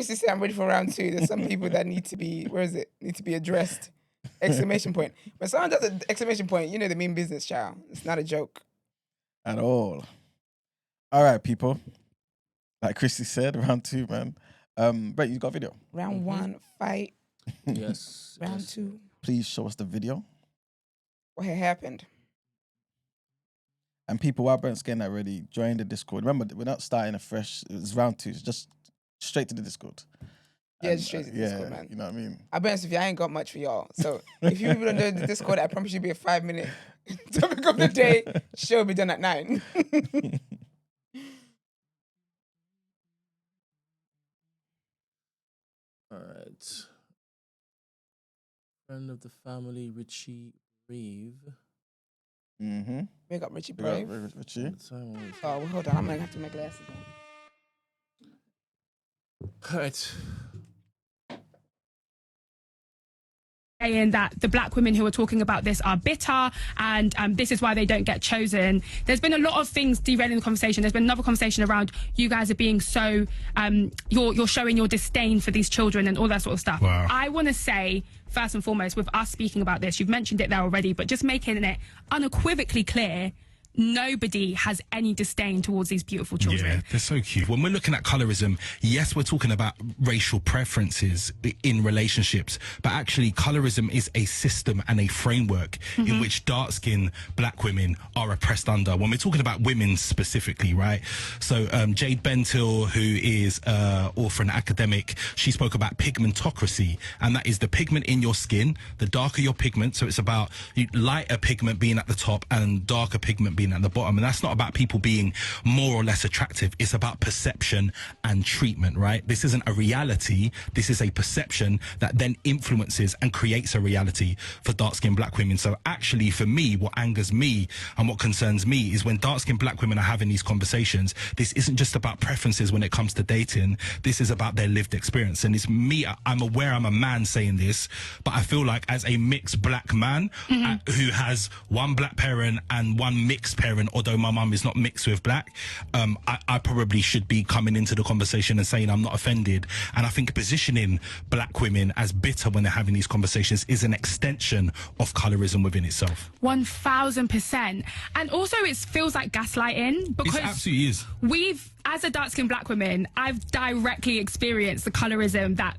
Chrissy said, I'm ready for round 2. There's some people that need to be, need to be addressed. Exclamation point. When someone does an exclamation point, you know they mean business, child. It's not a joke. At all. All right, people. Like Chrissy said, round 2, man. Brent, you got video? Round 1, fight. Yes. Round 2. Please show us the video. What had happened? And people, while Brent's getting that ready, join the Discord. Remember, we're not starting afresh. It's round 2. It's just straight to the Discord. Yeah, just straight to the Discord, man. You know what I mean? I'll be honest with you, I ain't got much for y'all. So if you people don't know the Discord, I promise you be a 5-minute topic of the day. Show will be done at 9. All right. Friend of the family, Richie Reeve. Mm-hmm. Wake up, Richie Brave. Richie. Oh, well, hold on. I'm going to have to make glasses on. All right. Saying that the black women who are talking about this are bitter and this is why they don't get chosen. There's been a lot of things derailing the conversation. There's been another conversation around you guys are being so, you're showing your disdain for these children and all that sort of stuff. Wow. I want to say, first and foremost, with us speaking about this, you've mentioned it there already, but just making it unequivocally clear, nobody has any disdain towards these beautiful children. Yeah, they're so cute. When we're looking at colorism, yes, we're talking about racial preferences in relationships, but actually colorism is a system and a framework in which dark-skinned black women are oppressed under. When we're talking about women specifically, right? So Jade Bentil, who is author and academic, she spoke about pigmentocracy, and that is the pigment in your skin, the darker your pigment, so it's about lighter pigment being at the top and darker pigment being at the bottom. And that's not about people being more or less attractive. It's about perception and treatment, right? This isn't a reality. This is a perception that then influences and creates a reality for dark-skinned black women. So actually, for me, what angers me and what concerns me is when dark-skinned black women are having these conversations, this isn't just about preferences when it comes to dating. This is about their lived experience. And it's me, I'm aware I'm a man saying this, but I feel like as a mixed black man who has one black parent and one mixed parent, although my mum is not mixed with black, I probably should be coming into the conversation and saying I'm not offended. And I think positioning black women as bitter when they're having these conversations is an extension of colorism within itself. 1000%. And also it feels like gaslighting because It absolutely is. we've, as a dark-skinned black woman, I've directly experienced the colorism that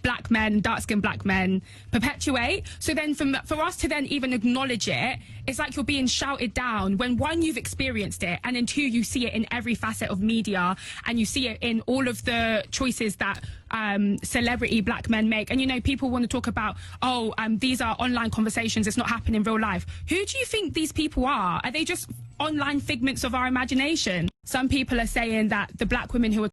black men, dark-skinned black men perpetuate. So then for us to then even acknowledge it, it's like you're being shouted down when, one, you've experienced it, and then two, you see it in every facet of media, and you see it in all of the choices that celebrity black men make. And, you know, people want to talk about, these are online conversations, it's not happening in real life. Who do you think these people are? Are they just online figments of our imagination? Some people are saying that the black women who are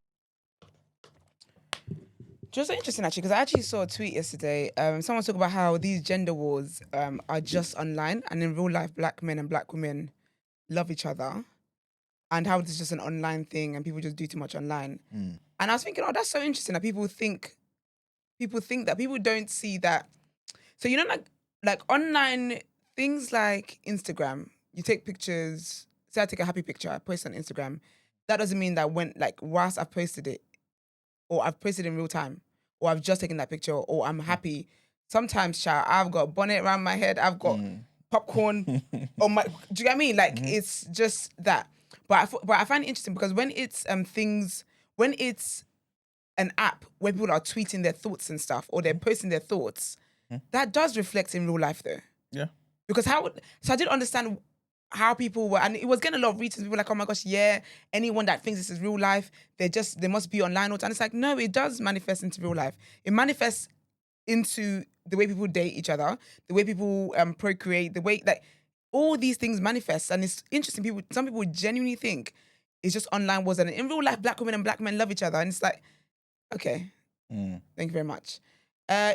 Just interesting, actually, because I actually saw a tweet yesterday. Someone talked about how these gender wars are just online, and in real life, black men and black women love each other, and how it's just an online thing, and people just do too much online. And I was thinking, that's so interesting that people think that people don't see that. So you know, like online things like Instagram, you take pictures. Say I take a happy picture, I post it on Instagram. That doesn't mean that whilst I've posted it, or I've posted in real time, or I've just taken that picture, or I'm happy. Sometimes, child, I've got a bonnet around my head, I've got popcorn on my. Do you get what I mean? Like it's just that. But I find it interesting because when it's when it's an app where people are tweeting their thoughts and stuff, or they're posting their thoughts, that does reflect in real life, though. Yeah. Because so I didn't understand how people were, and it was getting a lot of retweets. People were like, oh my gosh, yeah, anyone that thinks this is real life, they must be online all the time. It's like, no, it does manifest into real life. It manifests into the way people date each other, the way people procreate, the way, like, all these things manifest. And it's interesting, some people genuinely think it's just online wars, and in real life, black women and black men love each other. And it's like, okay, thank you very much.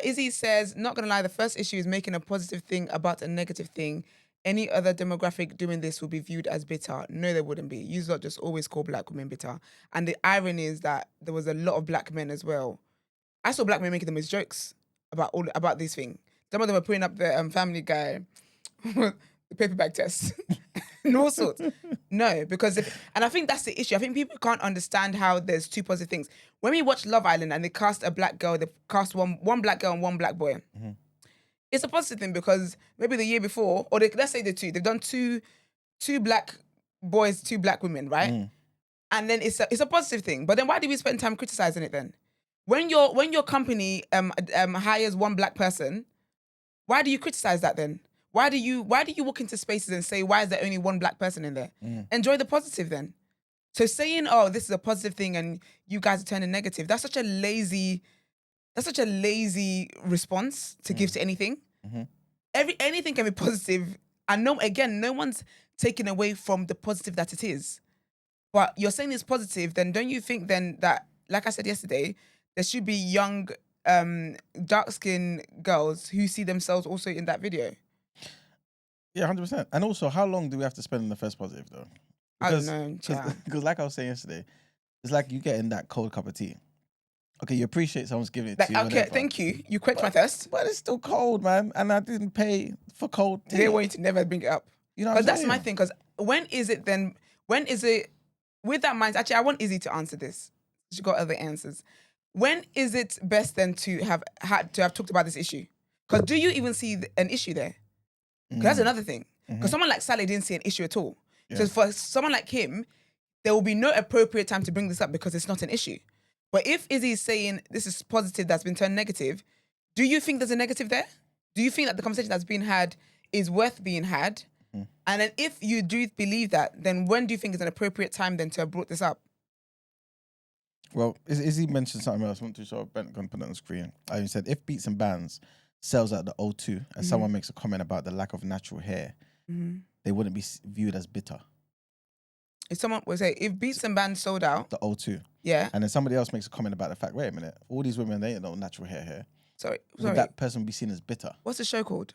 Izzy says, not gonna lie, the first issue is making a positive thing about a negative thing. Any other demographic doing this will be viewed as bitter. No, there wouldn't be. You lot just always call black women bitter. And the irony is that there was a lot of black men as well. I saw black men making the most jokes about this thing. Some of them were putting up the Family Guy, the paper bag test. and all sorts. No, because and I think that's the issue. I think people can't understand how there's two positive things. When we watch Love Island and they cast a black girl, they cast one black girl and one black boy. It's a positive thing because maybe the year before, or let's say they've done two black boys, two black women, right? And then it's a positive thing. But then why do we spend time criticizing it then? When your company hires one black person, why do you criticize that then? Why do you walk into spaces and say, why is there only one black person in there? Enjoy the positive then. So saying, oh, this is a positive thing and you guys are turning negative, that's such a lazy response to give to anything. Anything can be positive. And no one's taken away from the positive that it is. But you're saying it's positive, then don't you think then that, like I said yesterday, there should be young, dark-skinned girls who see themselves also in that video? Yeah, 100%. And also, how long do we have to spend on the first positive, though? I don't know, child. Because like I was saying yesterday, it's like you getting that cold cup of tea. Okay, you appreciate someone's giving it to you. Okay, thank you. You quenched my thirst. But it's still cold, man. And I didn't pay for cold tea. They want you to never bring it up. You know, because that's my thing. Because when is it, with that mind, actually, I want Izzy to answer this. She got other answers. When is it best then to have talked about this issue? Because do you even see an issue there? Because that's another thing. Because someone like Saleh didn't see an issue at all. Yeah. So for someone like him, there will be no appropriate time to bring this up because it's not an issue. But if Izzy is saying this is positive that's been turned negative, do you think there's a negative there? Do you think that the conversation that's being had is worth being had? And then if you do believe that, then when do you think is an appropriate time then to have brought this up? Well, Izzy mentioned something else. I want to show Brent going to put it on the screen. I said, if Beats and Bands sells at the O2 and someone makes a comment about the lack of natural hair, they wouldn't be viewed as bitter. If someone would say, if Beats and Bands sold out, the O2, yeah, and then somebody else makes a comment about the fact, wait a minute, all these women, they ain't no natural hair here. Sorry. Would that person be seen as bitter? What's the show called?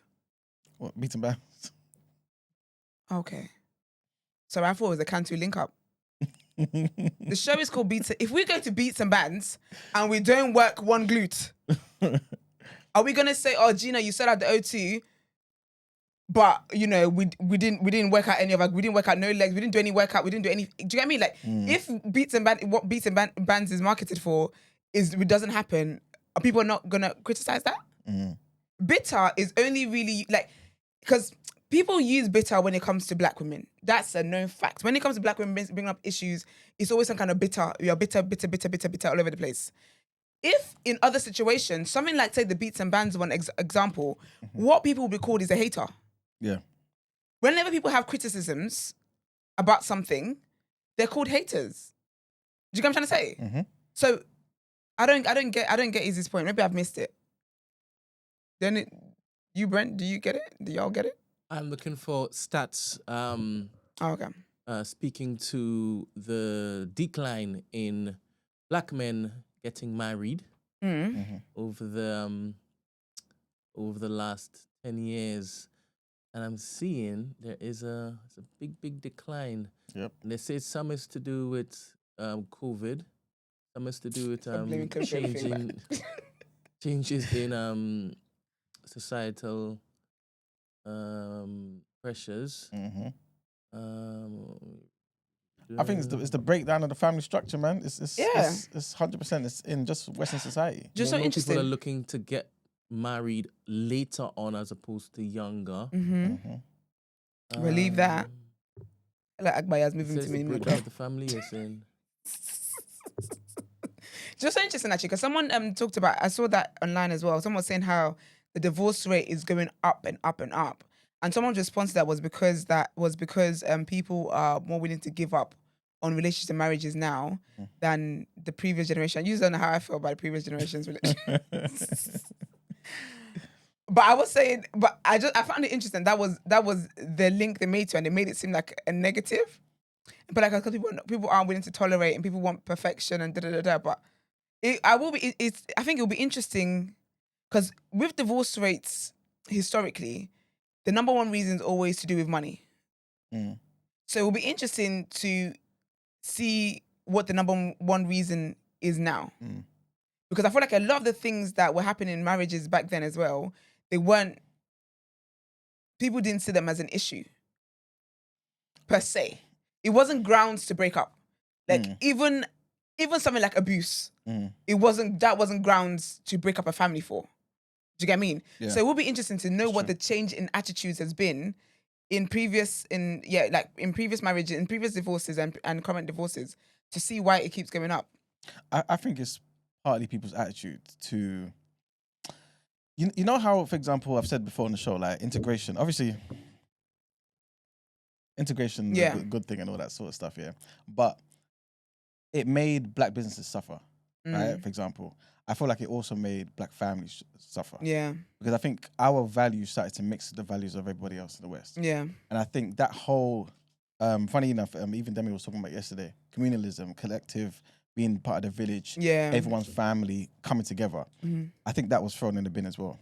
What, Beats and Bands? Okay. So I thought it was a Cantu link up. The show is called Beats. If we go to Beats and Bands and we don't work one glute, are we gonna say, oh Gina, you sold out the O2, but you know, we didn't work out any of our, we didn't work out no legs, we didn't do any workout, we didn't do any, do you get me? Like if what Beats and Bands is marketed for it doesn't happen, are people not gonna criticize that? Bitter is only really like, because people use bitter when it comes to black women. That's a known fact. When it comes to black women bringing up issues, it's always some kind of bitter. You're bitter all over the place. If in other situations, something like, say, the Beats and Bands one example, what people will be called is a hater. Yeah. Whenever people have criticisms about something, they're called haters. Do you get what I'm trying to say? So I don't get Izzy's point. Maybe I've missed it. Then you, Brent, do you get it? Do y'all get it? I'm looking for stats. Okay. Speaking to the decline in black men getting married over the last 10 years, and I'm seeing there is a big decline. Yep. And they say some is to do with COVID, some is to do with changes in societal pressures. I think it's the breakdown of the family structure, man. It's 100%. It's in just Western society. Just so interesting. People are looking to get married later on as opposed to younger. Relieve that. Like Agbaya's moving to me. The family is in. Just so interesting actually, because someone talked about, I saw that online as well. Someone was saying how the divorce rate is going up and up and up. And someone's response to that was because people are more willing to give up on relationships and marriages now than the previous generation. I just don't know how I feel about the previous generation's relationships. But I was saying, I found it interesting. That was the link they made to, and they made it seem like a negative. But like, because people aren't willing to tolerate, and people want perfection and da da da da. But I think it'll be interesting because with divorce rates historically, the number one reason is always to do with money. So it will be interesting to see what the number one reason is now. Because I feel like a lot of the things that were happening in marriages back then as well, people didn't see them as an issue. per se. It wasn't grounds to break up. Like even something like abuse, that wasn't grounds to break up a family for. Do you get what I mean? Yeah. So it will be interesting to know what the change in attitudes has been in previous marriages, in previous divorces and current divorces, to see why it keeps going up. I think it's partly people's attitude to, you know how, for example, I've said before on the show, like integration. Obviously, integration is a good thing and all that sort of stuff, yeah. But it made black businesses suffer, right? For example, I feel like it also made black families suffer. Yeah. Because I think our values started to mix with the values of everybody else in the West. Yeah. And I think that whole, funny enough, even Demi was talking about yesterday, communalism, collective, being part of the village, everyone's family coming together. I think that was thrown in the bin as well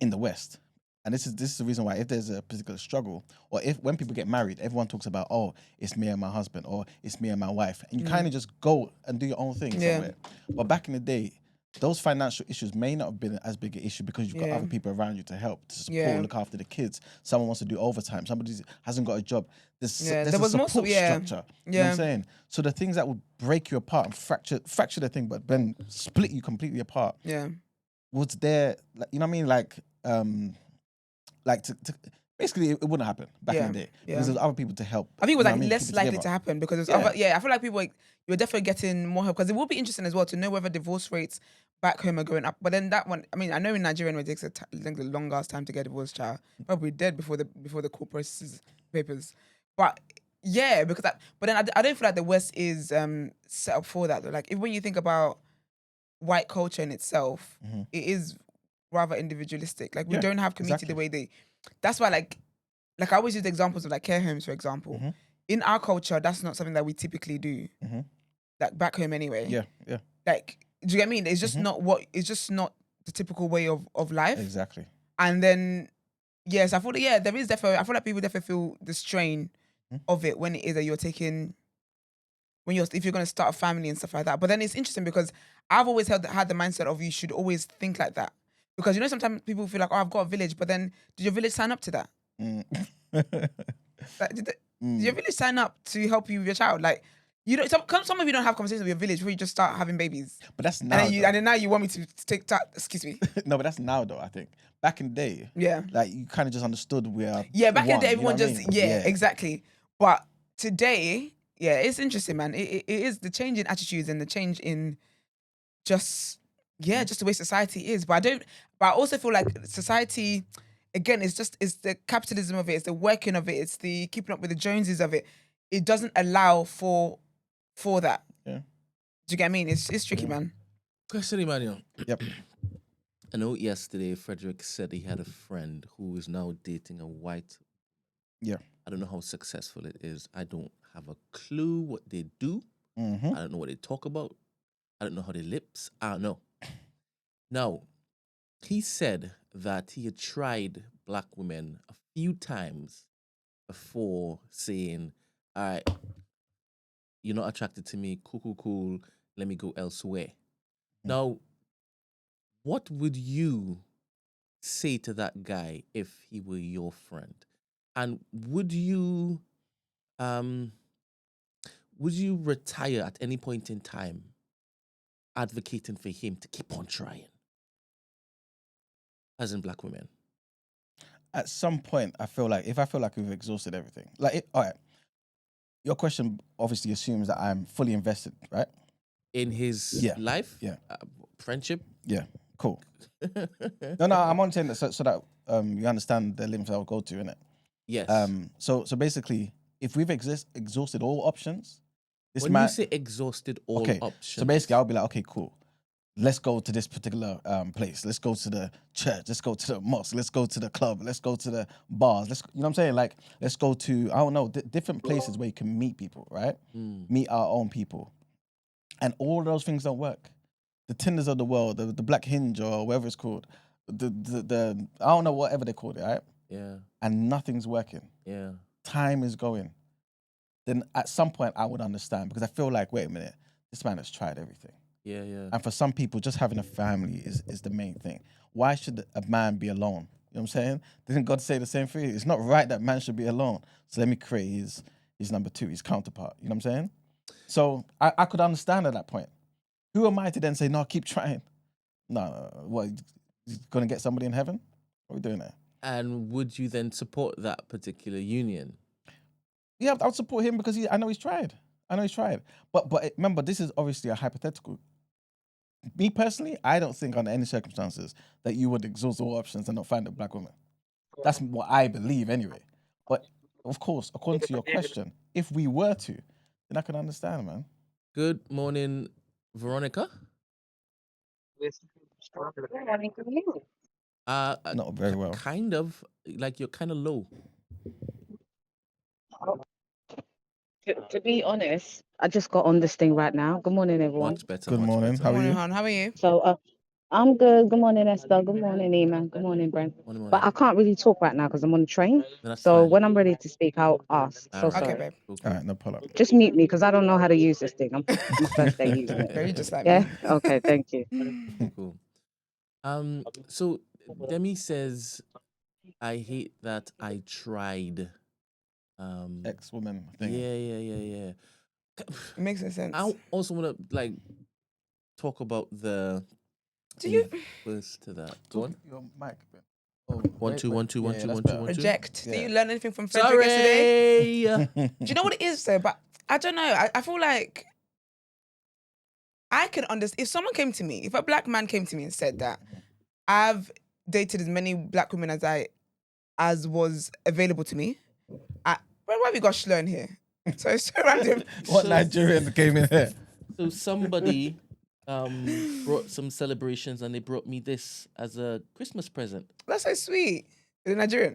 in the West. And this is the reason why, if there's a particular struggle, or if when people get married, everyone talks about, oh, it's me and my husband, or it's me and my wife. And you kind of just go and do your own thing somewhere. But back in the day, those financial issues may not have been as big an issue because you've got other people around you to help, to support, look after the kids. Someone wants to do overtime. Somebody hasn't got a job. There's a support structure. You know what I'm saying? So the things that would break you apart and fracture the thing, but then split you completely apart. Yeah. Was there, like, you know what I mean? Like to basically, it wouldn't happen back in the day because there's other people to help. I think it was like less likely to happen because there's other. Yeah, I feel like people you're definitely getting more help because it will be interesting as well to know whether divorce rates back home are going up. But then that one, I mean, I know in Nigeria it takes a long ass time to get divorced, child. Probably dead before the court processes papers. But yeah, because but then I don't feel like the West is set up for that. Like when you think about white culture in itself, it is rather individualistic. Like we don't have community the way they. That's why like I always use examples of like care homes, for example. In our culture, that's not something that we typically do. Like back home anyway. Yeah. Like, do you get what I mean? It's just not it's just not the typical way of life. Exactly. And then yes, I thought there is definitely, I feel like people definitely feel the strain of it when it is that you're taking if you're gonna start a family and stuff like that. But then it's interesting because I've always had the mindset of you should always think like that. Because sometimes people feel like, oh, I've got a village, but then did your village sign up to that? Like, did your village sign up to help you with your child? Like, you don't. Some of you don't have conversations with your village before you just start having babies. But that's now. And then now you want me to take time. Excuse me. No, but that's now though. I think back in the day, like you kind of just understood where. Yeah, back in the day, everyone just exactly. But today, it's interesting, man. It is the change in attitudes and the change in just the way society is. But I also feel like society, again, it's the capitalism of it, it's the working of it, it's the keeping up with the Joneses of it. It doesn't allow for that. Yeah. Do you get what I mean? It's tricky, man. Question, Emmanuel. Yep. I know yesterday Frederick said he had a friend who is now dating a white. Yeah. I don't know how successful it is. I don't have a clue what they do. I don't know what they talk about. I don't know how they lips. I don't know. Now, he said that he had tried black women a few times before saying, all right, you're not attracted to me, cool, let me go elsewhere. Now, what would you say to that guy if he were your friend? And would you retire at any point in time advocating for him to keep on trying? As in black women. At some point, I feel like we've exhausted everything. Like, all right, your question obviously assumes that I'm fully invested, right? In his life? Yeah. Friendship? Yeah, cool. No, I'm on saying that so that you understand the limits I'll go to, innit? Yes. So basically, if we've exhausted all options, when you say exhausted all options. So basically, I'll be like, okay, cool. Let's go to this particular place. Let's go to the church. Let's go to the mosque. Let's go to the club. Let's go to the bars. You know what I'm saying? Like, let's go to, I don't know, different places where you can meet people, right? Meet our own people. And all of those things don't work. The Tinders of the world, the Black Hinge or whatever it's called, the I don't know, whatever they called it, right? Yeah. And nothing's working. Yeah. Time is going. Then at some point I would understand because I feel like, wait a minute, this man has tried everything. Yeah. And for some people, just having a family is the main thing. Why should a man be alone? You know what I'm saying? Didn't God say the same thing? It's not right that man should be alone. So let me create his number two, his counterpart. You know what I'm saying? So I could understand at that point. Who am I to then say, no, keep trying? No, what, he's going to get somebody in heaven? What are we doing there? And would you then support that particular union? Yeah, I would support him because I know he's tried. But remember, this is obviously a hypothetical. Me personally, I don't think under any circumstances that you would exhaust all options and not find a black woman. That's what I believe anyway. But of course, according to your question, if we were to, then I can understand, man. Good morning, Veronica. Not very well. Kind of, like you're kind of low. To be honest, I just got on this thing right now. Good morning, everyone. Much better. Good much morning. better. How are Morning, you? hon. How are you? So I'm good. Good morning, Esther. Good morning, Eman. Good morning, Brent. Morning, But I can't really talk right now because I'm on the train. That's So fine. when I'm ready to speak, I'll ask. So Alright. sorry. Okay, babe. Cool, All right, no problem. Just mute me because I don't know how to use this thing. I'm my first day using it. Girl, you just like Yeah. me. Okay. Thank you. Cool. So Demi says, I hate that I tried. Ex-woman thing. Yeah. It makes no sense. I also want to like talk about the Do you inverse to that. Go on. Your mic. Oh, One, two, one, two, one, yeah, two, that's one, two, better. one, two. reject? Yeah. Did you learn anything from Frederick yesterday? Sorry. Do you know what it is though? But I don't know. I feel like I can understand if someone came to me, if a black man came to me and said that I've dated as many black women as was available to me. Why we got Shlo in here? So it's so random. What Nigerian came in here? So somebody brought some celebrations and they brought me this as a Christmas present. That's so sweet. Is it Nigerian?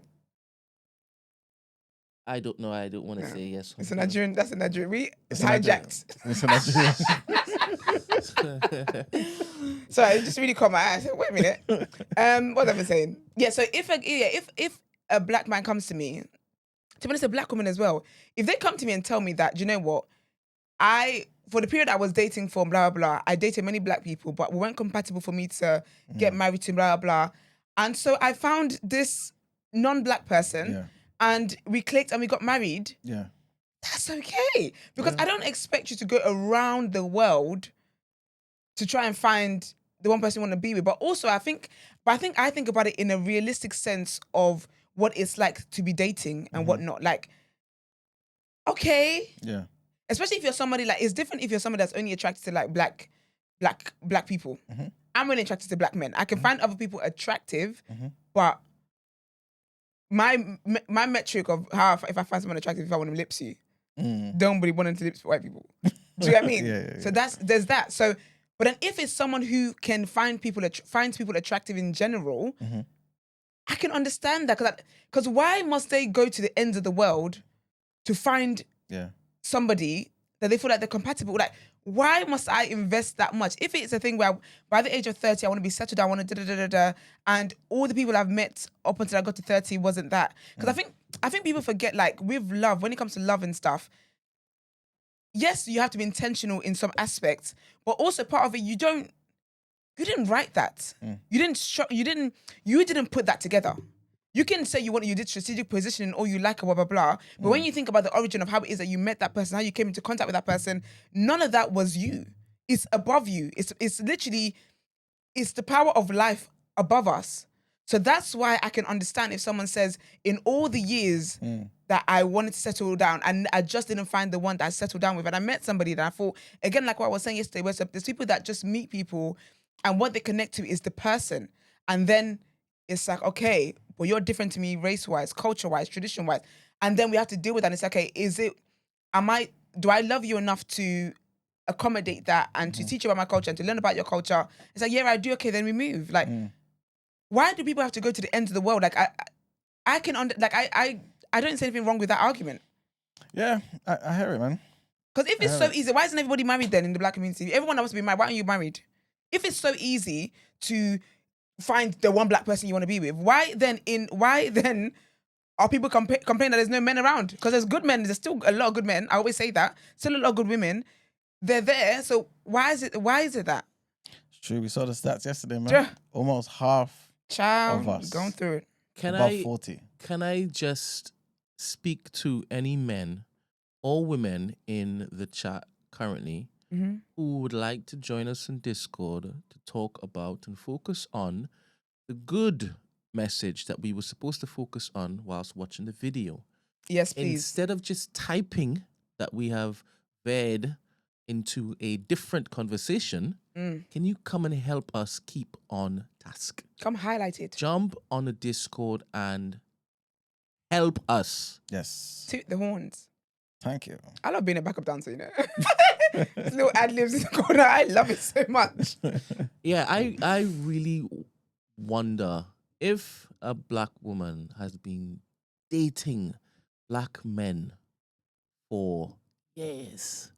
I don't know. I don't want to say yes. It's a Nigerian. That's a Nigerian. It's a Nigerian. hijacked. It's a Nigerian. Sorry, it just really caught my eye. I said, wait a minute. What am I saying? Yeah, so if a black man comes to me, to be honest, a black woman as well, if they come to me and tell me that, do you know what? For the period I was dating for, blah, blah, blah, I dated many black people, but we weren't compatible for me to get married to, blah, blah, blah. And so I found this non-black person and we clicked and we got married. Yeah. That's okay. Because I don't expect you to go around the world to try and find the one person you want to be with. But also I think about it in a realistic sense of what it's like to be dating and whatnot. Like, okay. Yeah. Especially if you're somebody like, it's different if you're somebody that's only attracted to like black people. I'm only attracted to black men. I can find other people attractive, but my metric of how if I find someone attractive, if I want to lips you, don't really want them to lips white people. Do you get what I mean? Yeah. So there's that. So, but then if it's someone who can finds people attractive in general, I can understand that because why must they go to the ends of the world to find somebody that they feel like they're compatible? Like, why must I invest that much? If it's a thing where by the age of 30, I want to be settled, I want to da-da-da-da-da, and all the people I've met up until I got to 30 wasn't that. Because I think people forget, like, with love, when it comes to love and stuff, yes, you have to be intentional in some aspects, but also part of it, you didn't write that. You didn't put that together. You can say you did strategic positioning or you like blah, blah, blah. But when you think about the origin of how it is that you met that person, how you came into contact with that person, none of that was you. It's above you. It's literally, it's the power of life above us. So that's why I can understand if someone says, in all the years that I wanted to settle down and I just didn't find the one that I settled down with. And I met somebody that I thought, again, like what I was saying yesterday, where there's people that just meet people and what they connect to is the person. And then it's like, okay, well, you're different to me race-wise, culture-wise, tradition-wise. And then we have to deal with that. And it's like, okay, do I love you enough to accommodate that and to teach you about my culture and to learn about your culture? It's like, yeah, I do. Okay, then we move. Like, why do people have to go to the ends of the world? Like, I don't see anything wrong with that argument. Yeah, I hear it, man. Because if it's so easy, why isn't everybody married then in the black community? Everyone wants to be married. Why aren't you married? If it's so easy to find the one black person you want to be with, why then are people complaining that there's no men around? Because there's good men, there's still a lot of good men. I always say that. Still a lot of good women. They're there. So why is it that? It's true. We saw the stats yesterday, man. Yeah. Almost half Child, of us going through it. Can above I 40. Can I just speak to any men all women in the chat currently who would like to join us in Discord to talk about and focus on the good message that we were supposed to focus on whilst watching the video. Yes, please. Instead of just typing that we have veered into a different conversation, can you come and help us keep on task? Come highlight it. Jump on the Discord and help us. Yes. Toot the horns. Thank you. I love being a backup dancer, you know. These little ad libs in the corner. I love it so much. Yeah, I really wonder if a black woman has been dating black men for years,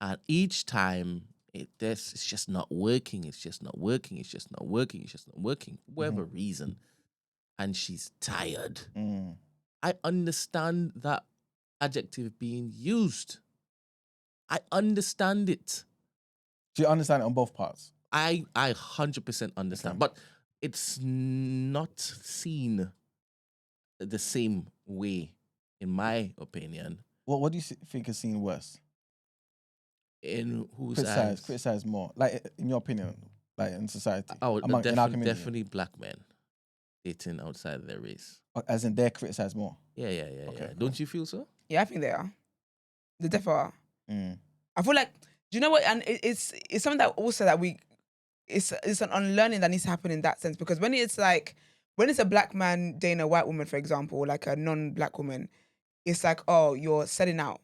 and each time it's just not working. It's just not working. It's just not working. It's just not working for whatever reason, and she's tired. I understand that adjective being used. I understand it. Do you understand it on both parts? I 100% understand, but it's not seen the same way, in my opinion. What do you think is seen worse? In whose eyes? Criticize more. Like, in your opinion, like in society. Oh, in our community. definitely black men dating outside their race. As in, they're criticized more. Yeah. Okay, cool. Don't you feel so? Yeah, I think they are. They definitely are. Mm. I feel like, do you know what? And it's something that also that it's an unlearning that needs to happen in that sense, because when it's a black man dating a white woman, for example, or like a non-black woman, it's like, oh, you're selling out.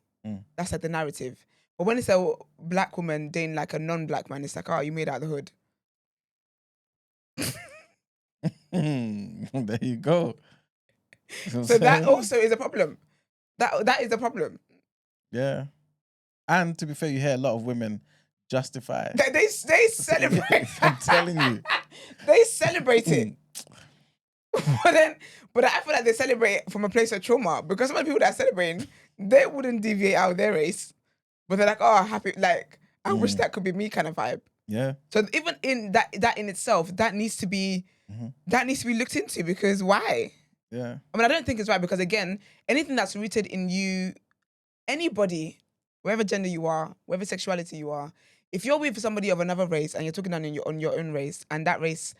That's like the narrative. But when it's a black woman dating like a non-black man, it's like, oh, you made it out of the hood. There you go. So that also is a problem. That is a problem. Yeah. And to be fair, you hear a lot of women justify. They celebrate. I'm telling you. They celebrate it. But I feel like they celebrate from a place of trauma, because some of the people that are celebrating, they wouldn't deviate out of their race. But they're like, oh, happy, like, I wish that could be me kind of vibe. Yeah. So even in that in itself, that needs to be looked into, because why? Yeah. I mean, I don't think it's right, because again, anything that's rooted in you, anybody, whatever gender you are, whatever sexuality you are, if you're with somebody of another race and you're talking down on your own race, and that race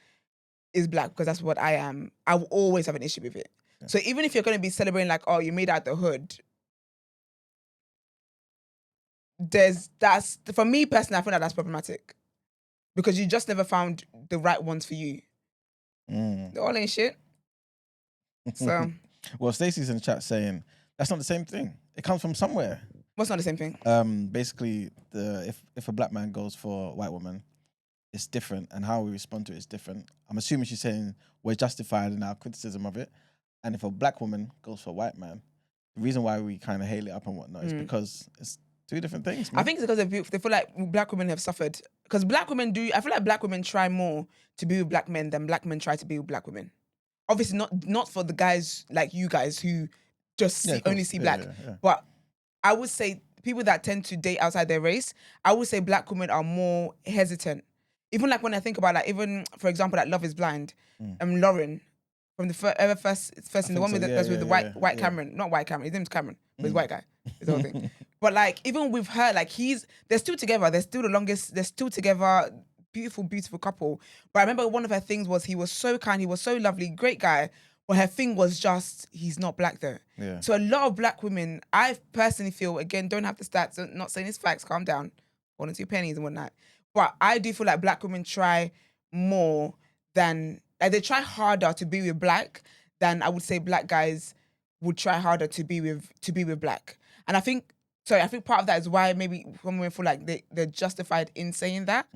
is black, because that's what I am, I will always have an issue with it. Yeah. So even if you're going to be celebrating like, oh, you made out the hood, that's for me personally, I feel like that's problematic, because you just never found the right ones for you. They all ain't shit. So, well, Stacey's in the chat saying that's not the same thing. It comes from somewhere. What's not the same thing? Basically, if a black man goes for a white woman, it's different, and how we respond to it is different. I'm assuming she's saying we're justified in our criticism of it, and if a black woman goes for a white man, the reason why we kind of hail it up and whatnot is because it's two different things, man. I think it's because they feel like black women have suffered. Because black women I feel like black women try more to be with black men than black men try to be with black women. Obviously not for the guys like you guys who just only see black. Yeah. But I would say people that tend to date outside their race, I would say black women are more hesitant. Even like when I think about like, even for example, like Love is Blind, Lauren, from the first in the one with the white Cameron, not white Cameron, his name's Cameron, but he's white guy, his whole thing. But like even with her, like they're still together, they're still the longest, they're still together, beautiful couple. But I remember one of her things was he was so kind, he was so lovely, great guy. But her thing was just, he's not black though. Yeah. So a lot of black women, I personally feel, again, don't have the stats, I'm not saying it's facts, calm down, 1 or 2 pennies and whatnot. But I do feel like black women try more than, like they try harder to be with black than I would say black guys would try harder to be with black. And I think part of that is why maybe women feel like they're justified in saying that.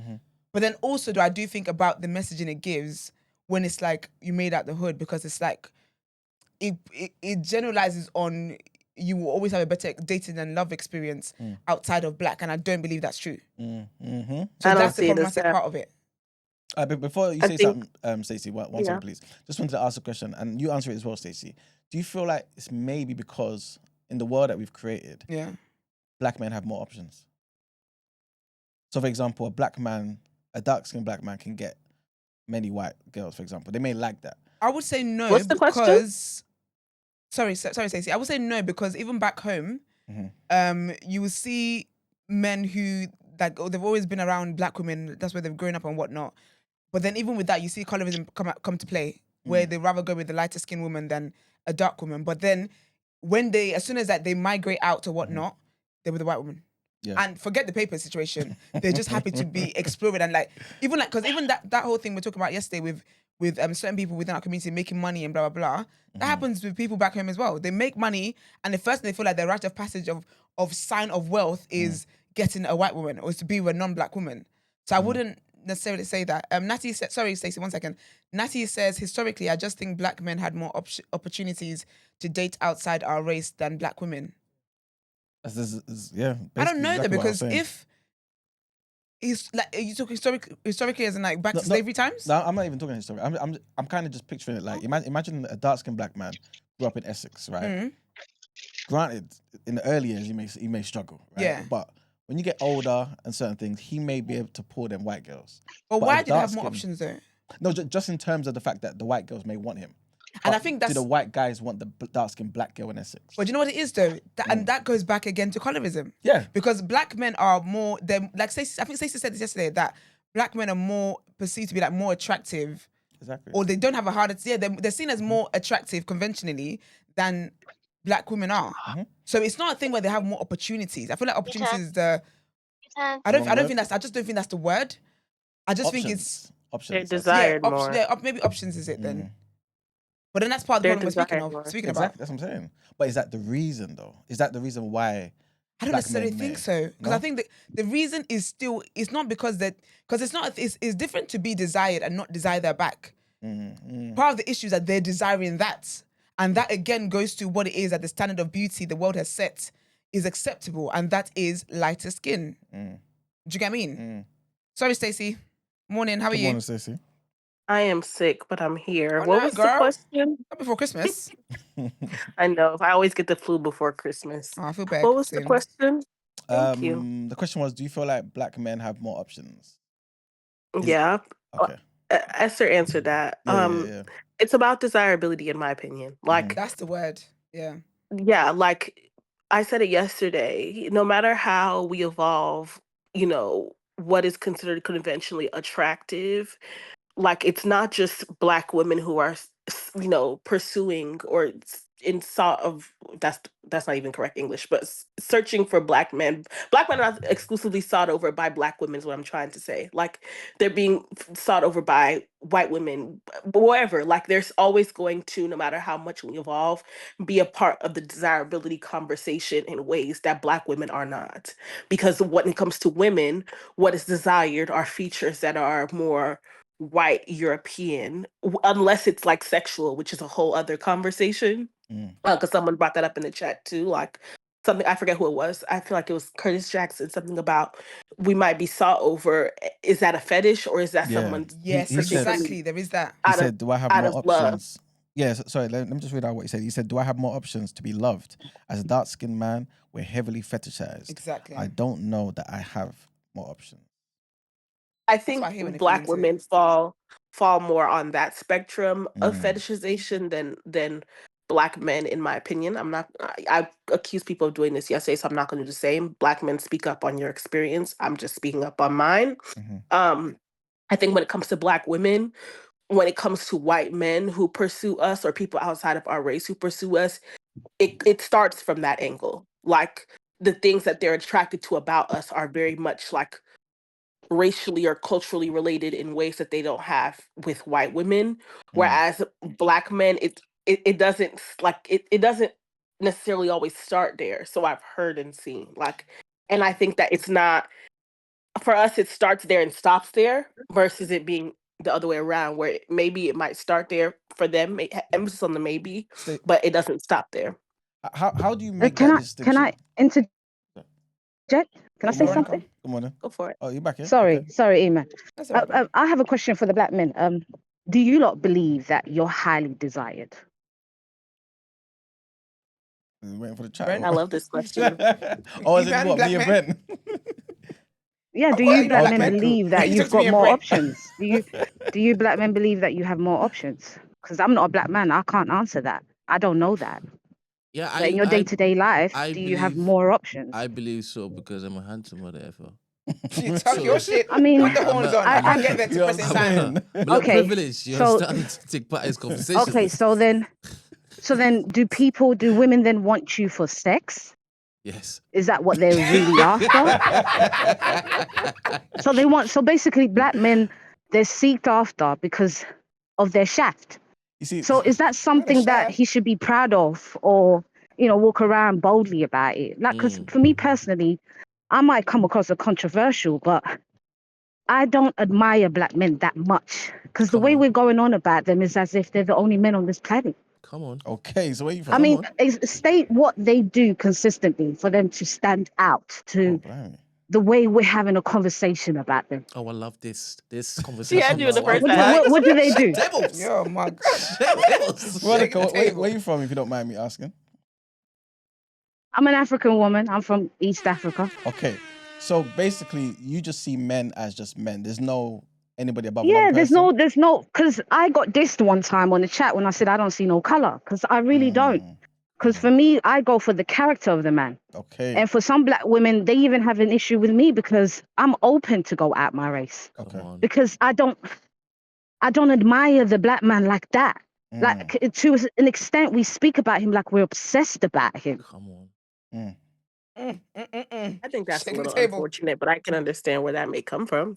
But then also I do think about the messaging it gives when it's like you made out the hood, because it's like it generalizes on you will always have a better dating and love experience outside of black, and I don't believe that's true. So that's the problematic part of it. But before you say something, Stacey, one second, please. Just wanted to ask a question, and you answer it as well, Stacey. Do you feel like it's maybe because in the world that we've created, black men have more options? So, for example, a dark-skinned black man can get many white girls, for example. They may like that. I would say no. What's the question? Sorry, Stacey. I would say no, because even back home, You will see men who like they've always been around black women. That's where they've grown up and whatnot. But then even with that, you see colorism come to play, where they rather go with the lighter skinned woman than a dark woman. But then as soon as that they migrate out or whatnot, they're with a white woman. Yeah. And forget the paper situation. They're just happy to be explored and because even that whole thing we're talking about yesterday with certain people within our community making money and blah blah blah. That happens with people back home as well. They make money and the first thing they feel like their rite of passage of sign of wealth is getting a white woman or is to be with a non-black woman. So I wouldn't necessarily say that. Natty said, sorry, Stacey, 1 second. Natty says, historically, I just think black men had more opportunities to date outside our race than black women. Yeah. I don't know exactly though, what I was because saying. if he's like, you talk historically as in like back to slavery times? No, I'm not even talking history. I'm kind of just picturing it like imagine a dark-skinned black man grew up in Essex, right? Granted, in the early years he may struggle, right? Yeah. But when you get older and certain things, he may be able to pull them white girls. But why did they have more dark-skinned- options though? No, just in terms of the fact that the white girls may want him. And But I think that's. do the white guys want the dark-skinned black girl in Essex? But you know what it is though? And that goes back again to colorism. Yeah. Because black men are more, like Stacey, I think Stacey said this yesterday, that black men are more perceived to be like more attractive. Exactly. Or they don't have a harder, they're seen as more attractive conventionally than black women are. So it's not a thing where they have more opportunities. I feel like opportunities is I just don't think that's the word. I just think it's options. They're desired more. maybe options is it then. But then that's part of the They're problem we're desired speaking more. about. Exactly, that's what I'm saying. But is that the reason though? Is that the reason why? I don't black necessarily men think may? so, because No? I think that the reason is still it's not because it's different to be desired and not desire their back. Part of the issue is that they're desiring that, and that again goes to what it is that the standard of beauty the world has set is acceptable, and that is lighter skin. Do you get what I mean? Sorry, Stacey. Morning. How are Good you? morning, Stacey. I am sick, but I'm here. Oh, What no, was girl. the question? Not before Christmas. I know. I always get the flu before Christmas. Oh, I feel bad. What was the soon. question? Thank you. The question was, do you feel like black men have more options? Yeah. Okay. Esther answered that. Yeah. It's about desirability, in my opinion. Like, That's the word. Yeah. yeah, like I said it yesterday, no matter how we evolve, what is considered conventionally attractive, like it's not just black women who are pursuing or in sought of that's not even correct English, but searching for black men are not exclusively sought over by black women is what I'm trying to say. Like they're being sought over by white women, whatever. Like there's always going to, no matter how much we evolve, be a part of the desirability conversation in ways that black women are not, because when it comes to women, what is desired are features that are more white European, unless it's like sexual, which is a whole other conversation. Because someone brought that up in the chat too, like something, I forget who it was. I feel like it was Curtis Jackson, something about we might be sought over. Is that a fetish or is that someone? Yes, he said- exactly. There is that. He said, do I have out more of love. options? Yeah, sorry, let me just read out what he said. He said, do I have more options to be loved? As a dark-skinned man, we're heavily fetishized. Exactly. I don't know that I have more options. I think what I hear when they black fall into women fall more on that spectrum of fetishization than black men, in my opinion. I accuse people of doing this yesterday, so I'm not going to do the same. Black men, speak up on your experience. I'm just speaking up on mine. I think when it comes to black women, when it comes to white men who pursue us or people outside of our race who pursue us, it starts from that angle. Like the things that they're attracted to about us are very much like racially or culturally related in ways that they don't have with white women. Whereas black men, it doesn't it doesn't necessarily always start there. So I've heard and seen and I think that it's not for us. It starts there and stops there versus it being the other way around, where maybe it might start there for them. Emphasis on the maybe, but it doesn't stop there. How do you make that distinction? Can I interject? Can I say Veronica. something? Good morning. Go for it. Oh, you're back here? Sorry, Okay. Iman. That's all right. I have a question for the black men. Do you lot believe that you're highly desired? Waiting for the chat. Brent? I love this question. Oh, is You it man, what, black me and man? Brent? Yeah, do Why are you you black black men men? believe that You you've talk to me got and more Brent. options? Do you black men believe that you have more options? Because I'm not a black man, I can't answer that. I don't know that. Yeah, But in your day-to-day life, I do you have believe more options? I believe so because I'm a handsome motherfucker. You talk So- your shit. I mean, Put the horns on. I can't get there to You know press what in I'm time. saying? I'm a little Okay, privileged. You so- understand? To take part in this conversation. okay, so then do women then want you for sex? Yes. Is that what they're really after? So basically black men, they're seeked after because of their shaft. You see, So is that something that shaft. he should be proud of, or walk around boldly about it? Like, because for me personally, I might come across as controversial, but I don't admire black men that much because the Come way on. we're going on about them is as if they're the only men on this planet. Come on. okay, so where you from? I mean, on. state what they do consistently for them to stand out to blimey. the way we're having a conversation about them. Oh, I love this See, conversation. I do the now. first What, time. what do they do? Devils. Yo, my God. Devils. Veronica, the table. where you from, if you don't mind me asking? I'm an African woman. I'm from East Africa. Okay, so basically, you just see men as just men. There's no anybody above another Yeah, person. there's no, because I got dissed one time on the chat when I said I don't see no color, because I really don't. Because for me, I go for the character of the man. Okay. And for some black women, they even have an issue with me because I'm open to go out my race. Okay. Come on. Because I don't admire the black man like that. Like, to an extent, we speak about him like we're obsessed about him. Come on. I think that's Shaking a the little table. unfortunate, but I can understand where that may come from.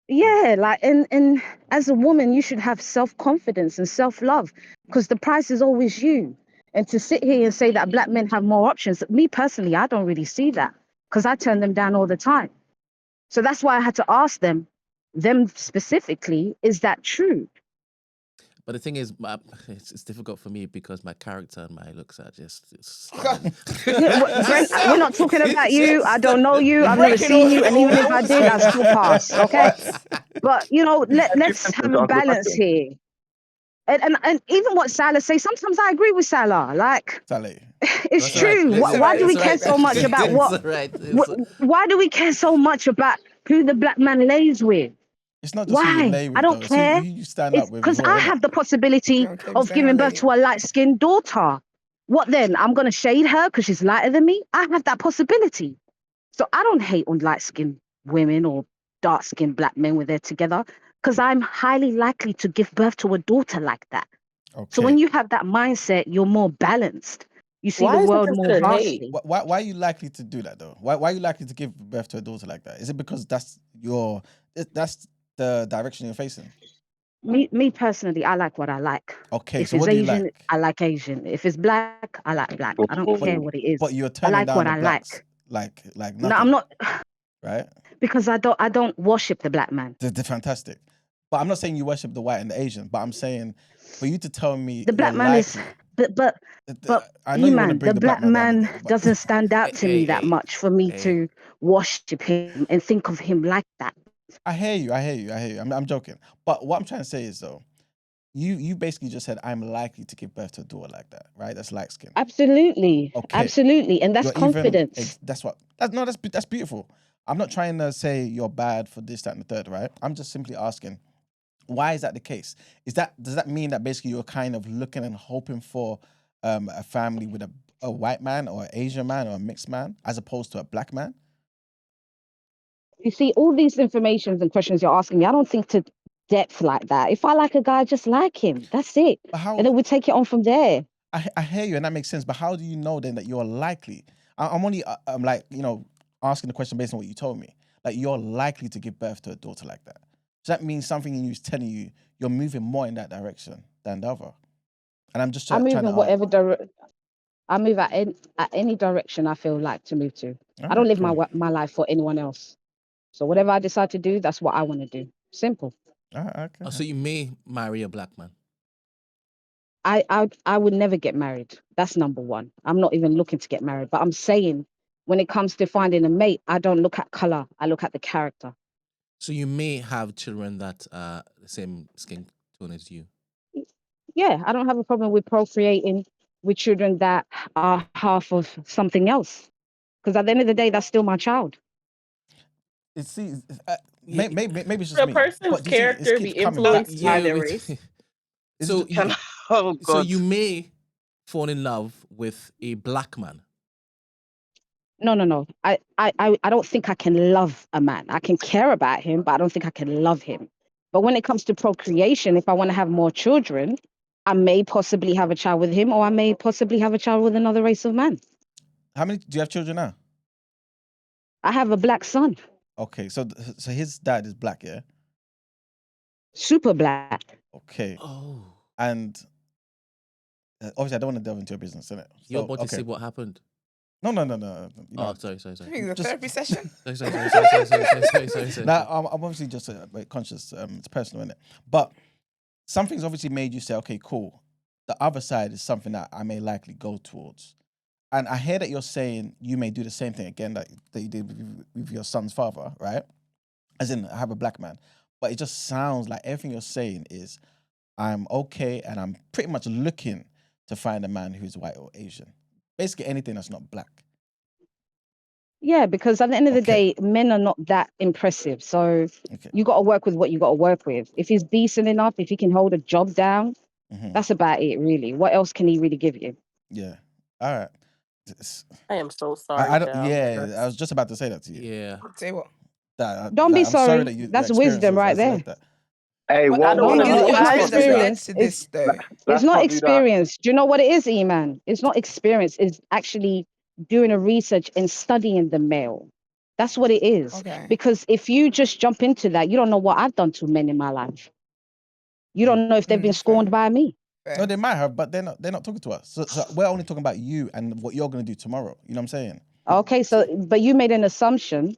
Yeah, like, and as a woman, you should have self-confidence and self-love because the price is always you. And to sit here and say that black men have more options, me personally, I don't really see that because I turn them down all the time. So that's why I had to ask them specifically, is that true? But the thing is, it's difficult for me because my character and my looks are just. Brent, we're not talking about you. I don't know you. I've never Breaking seen all you. the And even if I rules. did, I'd still pass. Okay. But, let's have a balance here. And even what Saleh say, sometimes I agree with Saleh. Like, Saleh. it's That's all right. true. It's Why all do we right. care It's so all much right. about what? It's all right. Why do we care so much about who the black man lays with? It's not just who you Why? lay with, I don't though. care. It's who you stand It's up with as because well, I innit? have the possibility Okay, of giving birth to a light-skinned daughter. What then? I'm gonna shade her because she's lighter than me? I have that possibility. So I don't hate on light-skinned women or dark-skinned black men when they're together because I'm highly likely to give birth to a daughter like that. Okay. So when you have that mindset, you're more balanced. You see Why the is that world more considered hate? vastly. Why are you likely to do that though? Why are you likely to give birth to a daughter like that? Is it because that's the direction you're facing? Me personally, I like what I like. Okay, If so it's what do you Asian, like? I like Asian. If it's black, I like black. I don't care what it is. But you're I turning like down what the I blacks like. like No, nothing. I'm not, Right? because I don't worship the black man. They're fantastic. But I'm not saying you worship the white and the Asian, but I'm saying for you to tell me The you're black man is, likely. but I know you want to man, bring the the black black man down man again, but doesn't stand out to me that Hey, much for me hey. to worship him and think of him like that. I hear you. I'm joking. But what I'm trying to say is though, you basically just said I'm likely to give birth to a daughter like that, right? That's light skin. Absolutely, Okay. absolutely, and that's You're even confidence. that's beautiful. I'm not trying to say you're bad for this, that, and the third, right? I'm just simply asking, why is that the case? Does that mean that basically you're kind of looking and hoping for a family with a white man or an Asian man or a mixed man as opposed to a black man? You see, all these informations and questions you're asking me, I don't think to depth like that. If I like a guy, just like him. That's it. But how? And then we take it on from there. I hear you and that makes sense. But how do you know then that you're likely? I'm only I'm like asking the question based on what you told me. Like you're likely to give birth to a daughter like that. So that means something in you is telling you you're moving more in that direction than the other. And I'm just I move trying to in whatever direction. I move at any direction I feel like to move to. I don't live my life for anyone else. So whatever I decide to do, that's what I want to do. Simple. Okay. So you may marry a black man. I would never get married. That's number one. I'm not even looking to get married. But I'm saying when it comes to finding a mate, I don't look at color. I look at the character. So you may have children that are the same skin tone as you. Yeah, I don't have a problem with procreating with children that are half of something else. Because at the end of the day, that's still my child. Maybe it's just The me. person's But do you see, it character keeps be coming back influenced to by Yeah, their we- race. Is so it- you, Oh so God. you may fall in love with a black man? No. I don't think I can love a man. I can care about him, but I don't think I can love him. But when it comes to procreation, if I want to have more children, I may possibly have a child with him, or I may possibly have a child with another race of man. How many do you have children now? I have a black son, Okay, so his dad is black, yeah. super black. Okay, Oh, and obviously I don't want to delve into your business, innit? you're So, about to okay. say what happened? No. You Oh, know, sorry. I think it's a therapy session. Sorry. now I'm obviously just conscious. It's personal, innit? But something's obviously made you say, okay, cool. The other side is something that I may likely go towards. And I hear that you're saying you may do the same thing again that you did with your son's father, right? As in, I have a black man. But it just sounds like everything you're saying is, I'm okay and I'm pretty much looking to find a man who's white or Asian. Basically anything that's not black. Yeah, because at the end of the Okay. day, men are not that impressive. So Okay. you got to work with what you got to work with. If he's decent enough, if he can hold a job down, that's about it, really. What else can he really give you? Yeah. All right. I am so sorry, I don't. Cal. Yeah, I was just about to say that to you. Yeah. Say what? Don't be I'm sorry sorry. that your That's experience wisdom right was there. like that. Hey, What, I don't what want No, to is no, be the it's not experience that's biased. led experience. to this, though? It's not experience. Do you know what it is, E-man? It's not experience. It's actually doing a research and studying the male. That's what it is. Okay. Because if you just jump into that, you don't know what I've done to men in my life. You don't know if they've been scorned Fair. by me. No, they might have, but they're not talking to us. So we're only talking about you and what you're going to do tomorrow. You know what I'm saying? Okay, so but you made an assumption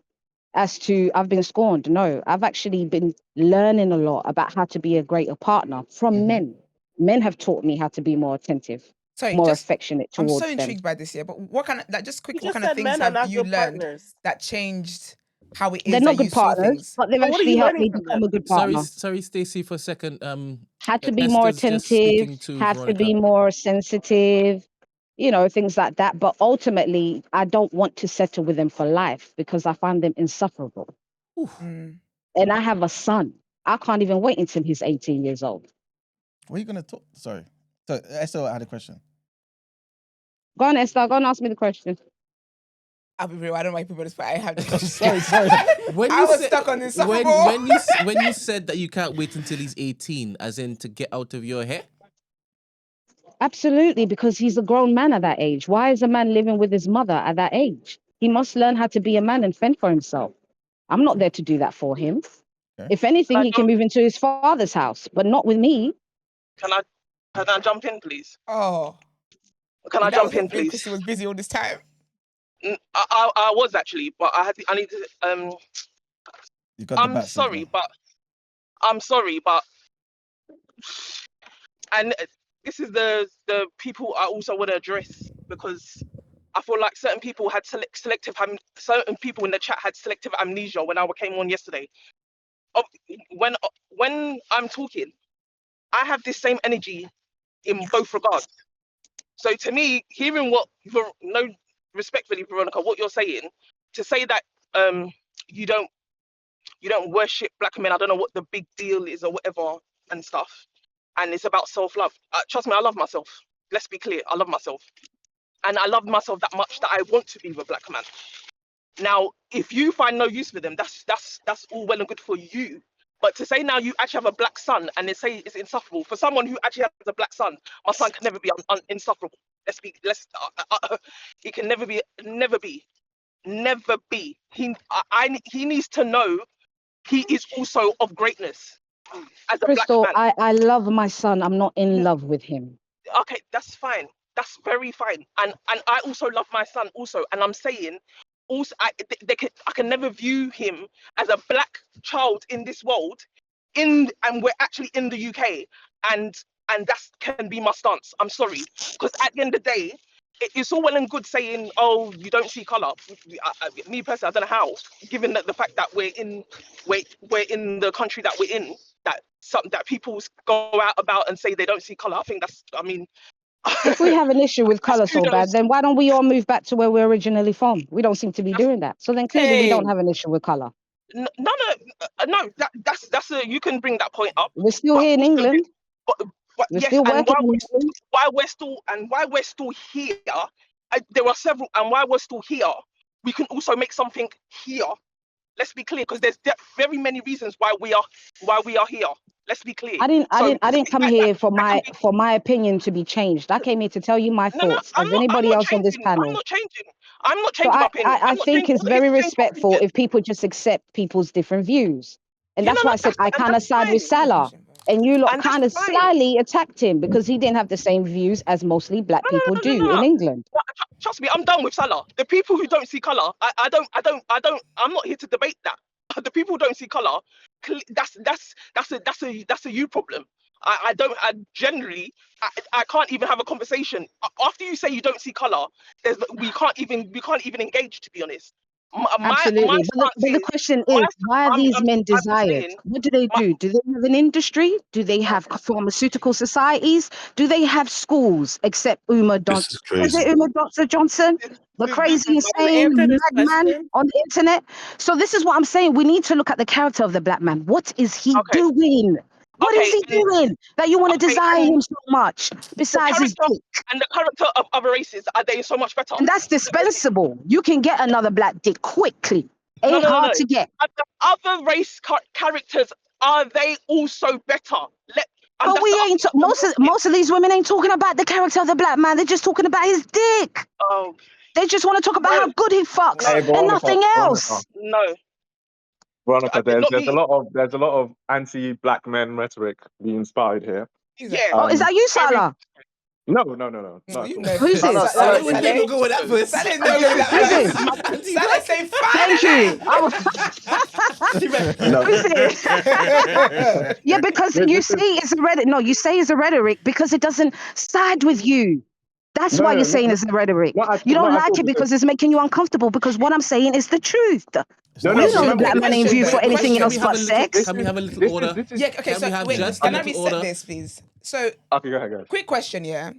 as to I've been scorned. No, I've actually been learning a lot about how to be a greater partner from men. Men have taught me how to be more attentive, Sorry, more just affectionate I'm so towards them. intrigued by this here. But what kind of just You quickly, what just kind of said things men are have not you good learned partners. that changed how it They're is not that you good saw partners, things? but they've But what are actually you helped learning me from become a them? good Sorry, partner. Stacey, for a second. Had to be more Esther's just attentive, speaking to had to Veronica. be more sensitive, things like that. But ultimately, I don't want to settle with them for life because I find them insufferable. Mm. And I have a son. I can't even wait until he's 18 years old. What are you going to talk? Sorry. So Esther had a question. Go on, Esther. Go and ask me the question. I'll be real. I don't know why people this, but I have this. sorry. When I you was said, stuck on Insufferable. when you said that you can't wait until he's 18, as in to get out of your hair. Absolutely, because he's a grown man at that age. Why is a man living with his mother at that age? He must learn how to be a man and fend for himself. I'm not there to do that for him. Okay. If anything, he can move into his father's house, but not with me. Can I jump in, please? Oh, Can I that jump was a in, thing. please? Chrissy was busy all this time. I was actually, but I need to. You got the I'm bat sorry, signal. but and this is the people I also want to address, because I feel like certain people had certain people in the chat had selective amnesia when I came on yesterday. When I'm talking, I have this same energy in both regards. So to me, hearing no, respectfully, Veronica, what you're saying, to say that you don't worship black men, I don't know what the big deal is or whatever and stuff, and it's about self-love. Trust me, I love myself. Let's be clear, I love myself, and I love myself that much that I want to be with a black man. Now, if you find no use for them, that's all well and good for you. But to say now you actually have a black son and they say it's insufferable for someone who actually has a black son, my son can never be insufferable. He can never be. He needs to know he is also of greatness as a black Crystal, man. I love my son. I'm not in love with him. Okay, that's fine. That's very fine. And I also love my son also. And I'm saying also I can never view him as a black child in this world, and we're actually in the UK, and that can be my stance. I'm sorry, because at the end of the day, it's all well and good saying, oh, you don't see color. Me personally, I don't know how, given that the fact that we're in the country that we're in, that people go out about and say they don't see color. I think If we have an issue with that's color so kudos. bad, then why don't we all move back to where we're originally from? We don't seem to be That's, doing that. So then clearly we hey, don't have an issue with color. no. That's you can bring that point up, We're still but here in also, England. but But We're yes, still and working on it. why we're still here, there are several, and why we're still here, we can also make something here. Let's be clear, because there's very many reasons why we are here. Let's be clear. I didn't come here for that can be, my opinion to be changed. I came here to tell you my no, thoughts, as I'm anybody not else on this changing. panel. I'm not So changing my opinion. I I'm not think changing. it's All it is very changing my respectful opinion. if people just accept people's different views. And Yeah, that's no, why I said I kind of that's side with fine. Salah. And you lot And that's kind of fine. slyly attacked him because he didn't have the same views as mostly black people do in England. No, trust me, I'm done with Salah. The people who don't see color, I'm not here to debate that. The people who don't see color, that's a you problem. I generally, I can't even have a conversation after you say you don't see color. We can't even engage, to be honest. My Absolutely. stance But the is, question is, why are these men I'm desired? saying, What do they my, do? Do they have an industry? Do they have pharmaceutical societies? Do they have schools? Except This is Is it crazy. Dr. Johnson? The crazy, Can I insane answer this madman question? on the internet? So this is what I'm saying. We need to look at the character of the black man. What is he okay, doing? What is okay, he doing that you want to okay, desire and him so much? the Besides his character dick. and the character of other races, are they so much better? And that's dispensable. You can get another black dick quickly. No, Ain't no, no, hard no. to get. And the other race characters, are they also better? And But that's we the other ain't thing I'm asking. most of these women ain't talking about the character of the black man. They're just talking about his dick. Oh, They just want to talk about no, how good he fucks no, Hey, and Veronica, nothing Veronica, else. no. Veronica. Not There's me. a lot of anti-black men rhetoric being started here. Who's that? Yeah, Oh, is that you, very. Salah? No, No, not at you all. know. Who's Salah, this? Salah, Why would Saleh. people go with that first? Saleh's no good at Who's that. this? Saleh say Thank you. no, Who's this? Yeah, because you this say is it's a rhetoric. No, you say it's a rhetoric because it doesn't side with you. That's no, why you're no, saying it's a rhetoric. You don't not at like all. it Because because it's making you uncomfortable. Because what I'm saying is the truth. It's no, not no. You know the necessarily. Remember, black Okay, man ain't question viewed though. for anything Can else we Question. have a but little? sex. Can we have a little this is order? this is Yeah. Okay. Can So we have wait. just a Can I little reset order? this, please? So okay. Go ahead, guys. quick question. Yeah,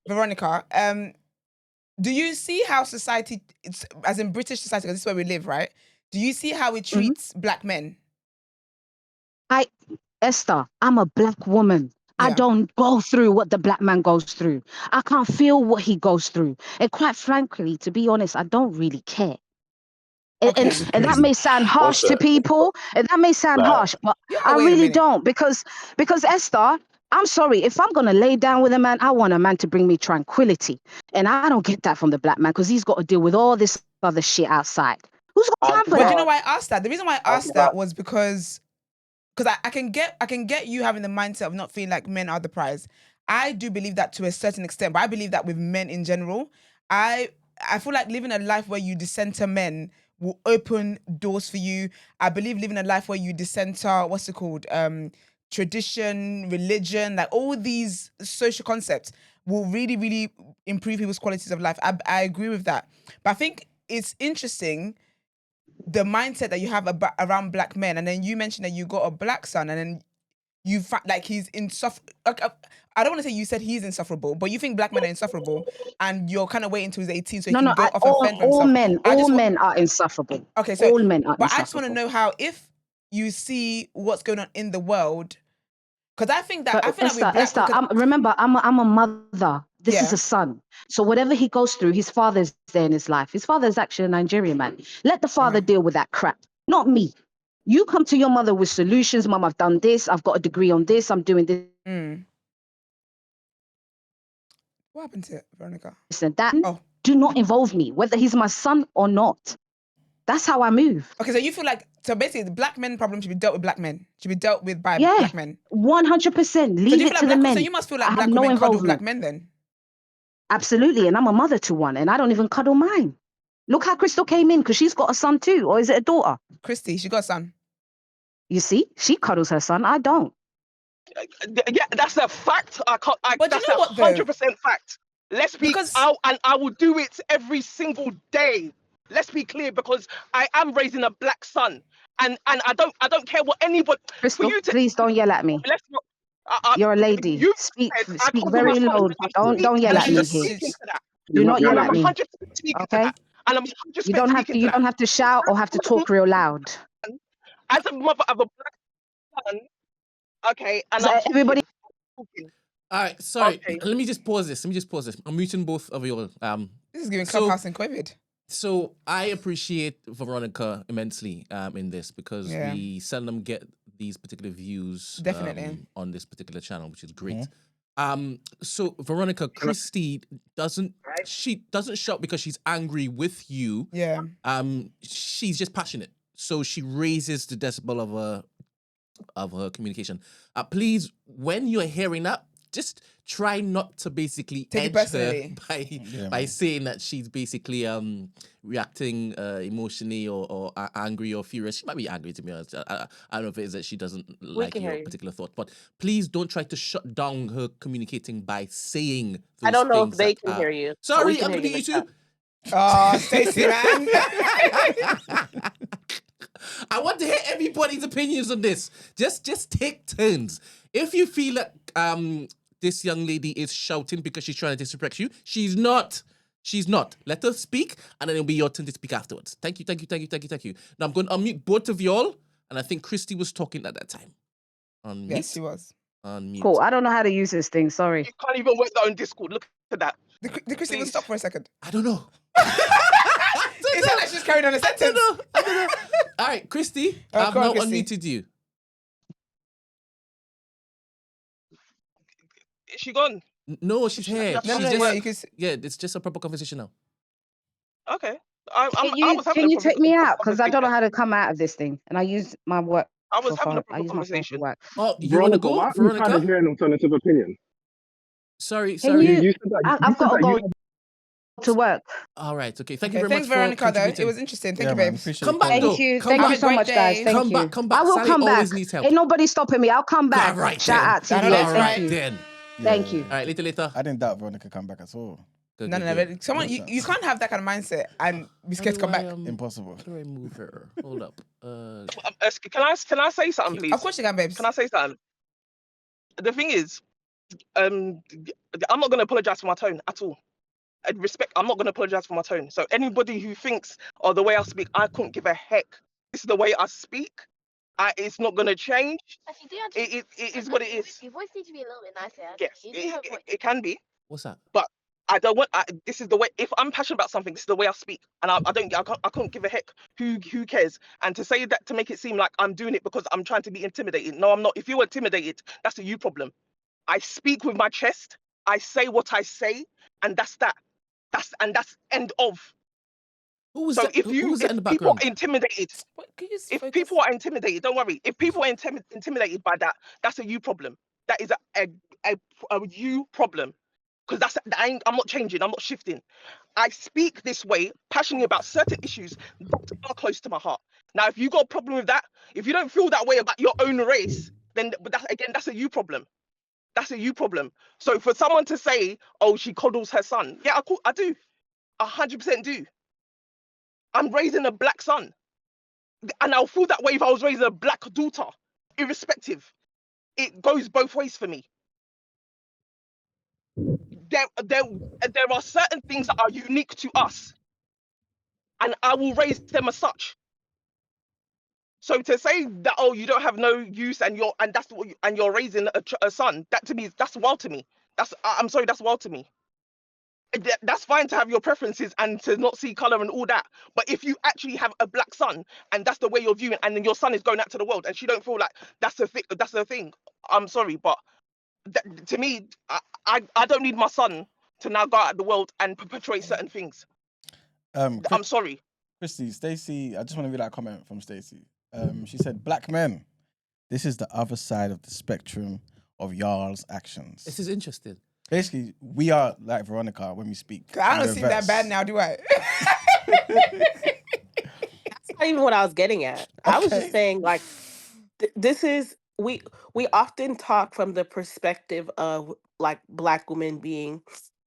Veronica. Do you see how society, it's, as in British society, because this is where we live, right? Do you see how it Mhm. treats black men? Esther, I'm a black woman. I Yeah. don't go through what the black man goes through. I can't feel what he goes through. And quite frankly, to be honest, I don't really care. Okay. And that may sound harsh to Also, people, and that may sound like, harsh, but Yeah. I Wait a really minute. don't because Esther, I'm sorry, if I'm gonna lay down with a man, I want a man to bring me tranquility, and I don't get that from the black man because he's got to deal with all this other shit outside. Who's got time for But do that? you know why I asked that? The reason why I asked that was because I can get you having the mindset of not feeling like men are the prize. I do believe that to a certain extent, but I believe that with men in general, I feel like living a life where you decenter men will open doors for you. I believe living a life where you decenter, what's it called? Tradition, religion, like all these social concepts will really, really improve people's qualities of life. I agree with that. But I think it's interesting the mindset that you have around black men, and then you mentioned that you got a black son, and then you like he's insufferable. I don't want to say you said he's insufferable, but you think black men are insufferable, and you're kind of waiting till he's 18 so he can go off and fend for All himself. all men are insufferable. Okay, so All men are but I just want to insufferable. know how, if you see what's going on in the world, because I feel like But with black, Esther, remember, I'm a mother. This is yeah, a son. So whatever he goes through, his father's there in his life. His father is actually a Nigerian man. Let the father deal with that crap, not me. You come to your mother with solutions. Mom, I've done this. I've got a degree on this. I'm doing this what happened to Veronica? and that. Oh, Do not involve me, whether he's my son or not. That's how I move. okay, so you feel like, so basically the black men problem should be dealt with black men, should be dealt with by Yeah, black men. 100%. So do Leave you it feel to like the black? So men. you must feel I like have black no women cuddle black involvement. men then. Absolutely. And I'm a mother to one, and I don't even cuddle mine. Look how Crystal came in because she's got a son too, or is it a daughter? Christy, she got a son. You see, she cuddles her son. I don't. Yeah, that's a fact. But you That's know what though? 100% fact. Let's be Because out, and I will do it every single day. Let's be clear, because I am raising a black son, and I don't care what anybody. For Crystal, you to please don't yell at me. let's not. You're a lady. You Speak said I speak cuddle my very son. low. Don't yell no, at she me just here. Speaking to that, Do You're not not yell and yelling. at I'm me. 100% speaking to Okay? that, and I'm You 100% don't have speaking to to you that. don't have to shout or have to talk real loud. As a mother of a black son, okay, and So I'm everybody talking. All right, sorry. Okay. Let me just pause this. I'm muting both of you all. This is giving So- Clubhouse and COVID. So I appreciate Veronica immensely in this because Yeah. we seldom get these particular views Definitely. on this particular channel, which is great. So Veronica, Christy doesn't shout because she's angry with you. Yeah. She's just passionate. So she raises the decibel of her communication. Please, when you're hearing that, just try not to basically Take it edge her personally. by saying that she's basically reacting emotionally or angry or furious. She might be angry, to be honest. I don't know if it is that she doesn't like can your hear you. particular thought, but please don't try to shut down her communicating by saying those I don't know if things they that can are- hear you. but we Sorry, can I'm hear looking at you in the too. Oh, Stacey, man. I want to hear everybody's opinions on this. Just take turns. If you feel that this young lady is shouting because she's trying to disrespect you, she's not. She's not. Let her speak, and then it'll be your turn to speak afterwards. Thank you. Now I'm going to unmute both of y'all, and I think Christy was talking at that time. Unmute. Yes, she was. Unmute. Cool. I don't know how to use this thing. Sorry. You can't even work that on Discord. Look at that. Did Christy even Please. stop for a second? I don't know. It sounded like she's carried on a sentence. I don't know. All right, Christy, I've go on, now Christy. unmuted you. Is she gone? No, she's here. No, She's No, just, you can. yeah, it's just a proper conversation now. Okay. I was having Can a you take me out? Because I don't know conversation. how to come out of this thing. And I use my work. I was for having a phone. I proper use my phone for conversation. work. Oh, you want to go, why are you trying to Veronica? hear an alternative opinion? Sorry. Can you? You said that. I've got to go to work. All right, okay. Thank you Okay, very thanks, much Veronica, for though. It contributing. was interesting. Thank Yeah, you, man. babes. Appreciate Come you back, calling. though. Thank you. Come Thank you back. so Great much, guys. day. Thank Come you. back, come back. I will Saleh come back. always needs help. Ain't nobody stopping me. I'll come back. All right, Shout then. out to you. I know lot. that's All right. Thank you. then. Thank you. All right, later. I didn't doubt Veronica come back at all. Good, No, good. but someone No you chance. can't have that kind of mindset and be scared to come back. Impossible. How do I move her? Hold up. Can I say something, please? Of course you can, babes. Can I say something? The thing is, I'm not going to apologize for my tone at all. I'm not going to apologize for my tone. So anybody who thinks, oh, the way I speak, I couldn't give a heck. This is the way I speak. It's not going to change. It is what it is. Your voice needs to be a little bit nicer. Yes, You do have voice. it can be. What's that? But I don't want. This is the way. If I'm passionate about something, this is the way I speak, and I can't give a heck. Who cares? And to say that, to make it seem like I'm doing it because I'm trying to be intimidated. No, I'm not. If you were intimidated, that's a you problem. I speak with my chest. I say what I say, and that's that. That's end of. Who was So that? if Who was that in the people are background? intimidated, if people are intimidated, don't worry. If people are intimidated by that, that's a you problem. That is a you problem. Because I'm not changing. I'm not shifting. I speak this way, passionately about certain issues that are close to my heart. Now, if you got a problem with that, if you don't feel that way about your own race, then that's a you problem. That's a you problem. So for someone to say, "Oh, she coddles her son," yeah, I do, 100% do. I'm raising a black son, and I'll feel that way if I was raising a black daughter, irrespective. It goes both ways for me. There are certain things that are unique to us, and I will raise them as such. So to say that, oh, you don't have no use and you're raising a son, that to me that's wild to me. I'm sorry, that's wild to me. That's fine to have your preferences and to not see color and all that, but if you actually have a black son and that's the way you're viewing, and then your son is going out to the world and she don't feel like that's the thing. I'm sorry, but to me, I don't need my son to now go out in the world and perpetuate certain things. I'm sorry. Christy, Stacey, I just want to read that comment from Stacey. She said, "Black men, this is the other side of the spectrum of y'all's actions." This is interesting. Basically, we are like Veronica when we speak. I don't seem that bad now, do I? That's not even what I was getting at. I was just saying, like, this is we often talk from the perspective of like Black women being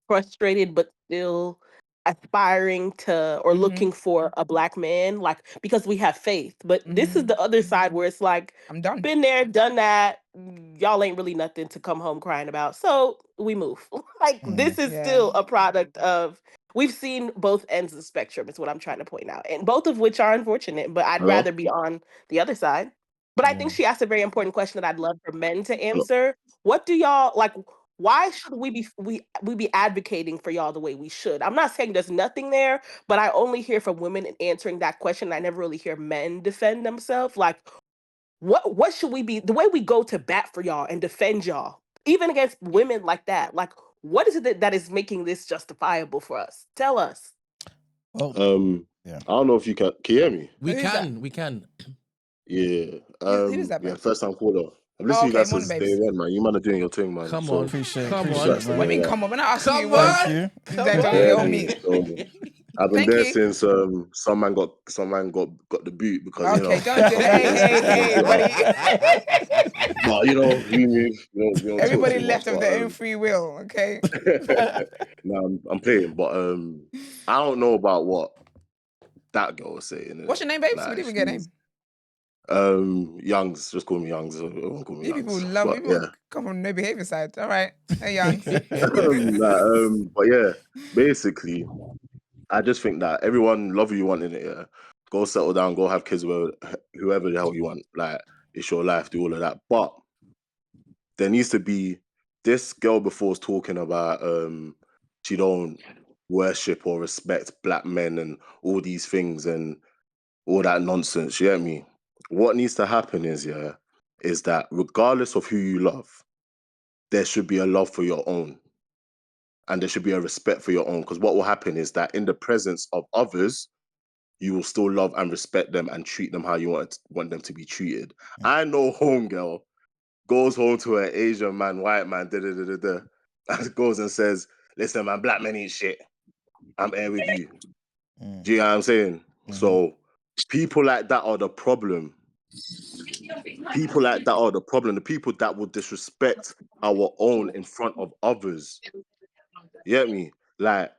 frustrated but still aspiring to or looking for a Black man, like, because we have faith. But this is the other side where it's like, I'm done. been there, done that. Y'all ain't really nothing to come home crying about. So we move. Like, this is still a product of, we've seen both ends of the spectrum, is what I'm trying to point out. And both of which are unfortunate, but I'd rather be on the other side. But I think she asked a very important question that I'd love for men to answer. What do y'all, like, why should we be advocating for y'all the way we should? I'm not saying there's nothing there, but I only hear from women answering that question. I never really hear men defend themselves. Like, what should we be, the way we go to bat for y'all and defend y'all, even against women like that? Like, what is it that is making this justifiable for us? Tell us. Well, I don't know if you can hear me? We Who's that? can. Yeah. Who is that, Yeah, Brent? first time caller. I've listened to you okay, guys morning, since babes. day one, man. You man are doing your thing, man. Come So, on. appreciate Come it, on. man. What do you mean, come on? We're not asking Come you what. Thank you. Don't yeah, get on me. so I've been Thank there you. since some man got the boot because you know. Okay, don't do that. Hey, buddy. But you know, we don't talk Everybody too much. left of But their own free will, okay? no, I'm playing. But I don't know about what that girl was saying. What's your name, babes? We didn't even get a name. Youngs, just call me Youngs. Don't call me You Youngs. people But yeah. come from no behavior side. All right. Hey, Youngs. But yeah, basically, I just think that everyone love who you want in it. Yeah, go settle down, go have kids with whoever the hell you want. Like, it's your life, do all of that. But there needs to be, this girl before was talking about she don't worship or respect black men and all these things and all that nonsense. You get me? What needs to happen is that regardless of who you love, there should be a love for your own. And there should be a respect for your own. Because what will happen is that in the presence of others, you will still love and respect them and treat them how you want them to be treated. I know homegirl goes home to an Asian man, white man, and goes and says, listen, man, black men ain't shit. I'm here with you. Do you know what I'm saying? So people like that are the problem. People like that are the problem. The people that will disrespect our own in front of others. You get me? Like,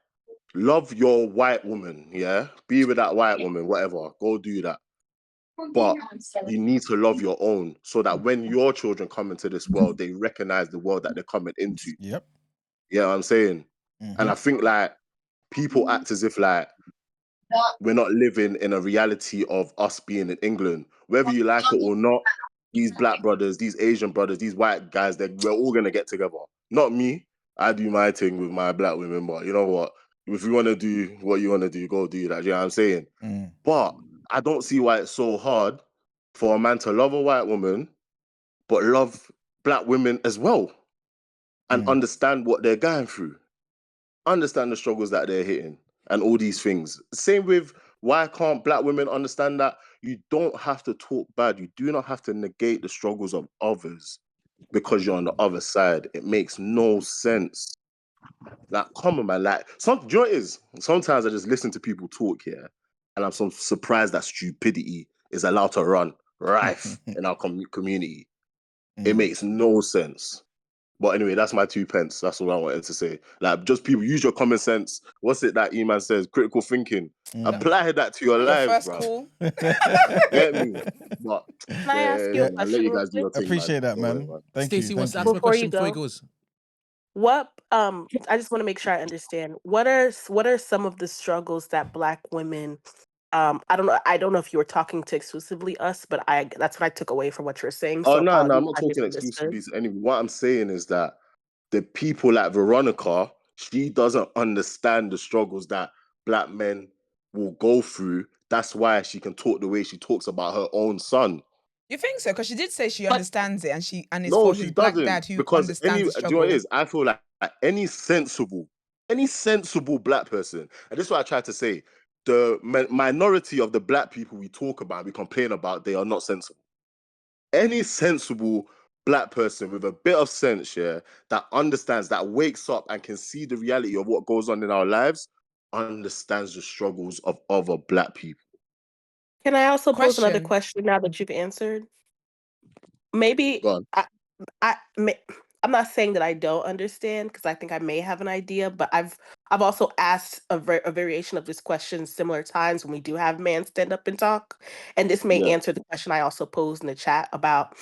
love your white woman, yeah? Be with that white woman, whatever. Go do that. But you need to love your own so that when your children come into this world, they recognize the world that they're coming into. Yep. You know what I'm saying? And I think like people act as if like we're not living in a reality of us being in England. Whether you like it or not, these black brothers, these Asian brothers, these white guys, we're all gonna get together. Not me. I do my thing with my black women, but you know what? If you want to do what you want to do, go do that. You know what I'm saying? But I don't see why it's so hard for a man to love a white woman, but love black women as well, and understand what they're going through, understand the struggles that they're hitting, and all these things. Same with, why can't black women understand that you don't have to talk bad? You do not have to negate the struggles of others because you're on the other side. It makes no sense. Like, come on, man. Like, do you know what it is? Sometimes I just listen to people talk here, and I'm so surprised that stupidity is allowed to run rife in our community. It makes no sense. But anyway, that's my 2 pence. That's all I wanted to say. Like, just people, use your common sense. What's it that E-man says? Critical thinking. Apply that to your lives, First bro. call. Get me? But Can I ask you a I'll let question you real guys do your quick? thing, Appreciate that, Don't worry, man. Thank Stacey you. wants to Thank ask you. my Before you question before he go, goes. what I just want to make sure I understand. What are some of the struggles that black women I don't know if you were talking to exclusively us, but that's what I took away from what you're saying. Oh, So no, I'm apologies, not I talking misunderstood. exclusively to anyone. What I'm saying is that the people like Veronica, she doesn't understand the struggles that black men will go through. That's why she can talk the way she talks about her own son. You think so? Because she did say she But understands it, and it's No, for she his black doesn't. dad who Because do understands the you know what it struggle. is? I feel like any sensible black person, and this is what I tried to say, the minority of the black people we talk about, we complain about, they are not sensible. Any sensible black person with a bit of sense, yeah, that understands, that wakes up and can see the reality of what goes on in our lives, understands the struggles of other black people. can I also pose another Question. question now that you've answered? Maybe Go on. I'm not saying that I don't understand, because I think I may have an idea, but I've also asked a variation of this question similar times when we do have men stand up and talk, and this may Yeah. answer the question I also posed in the chat about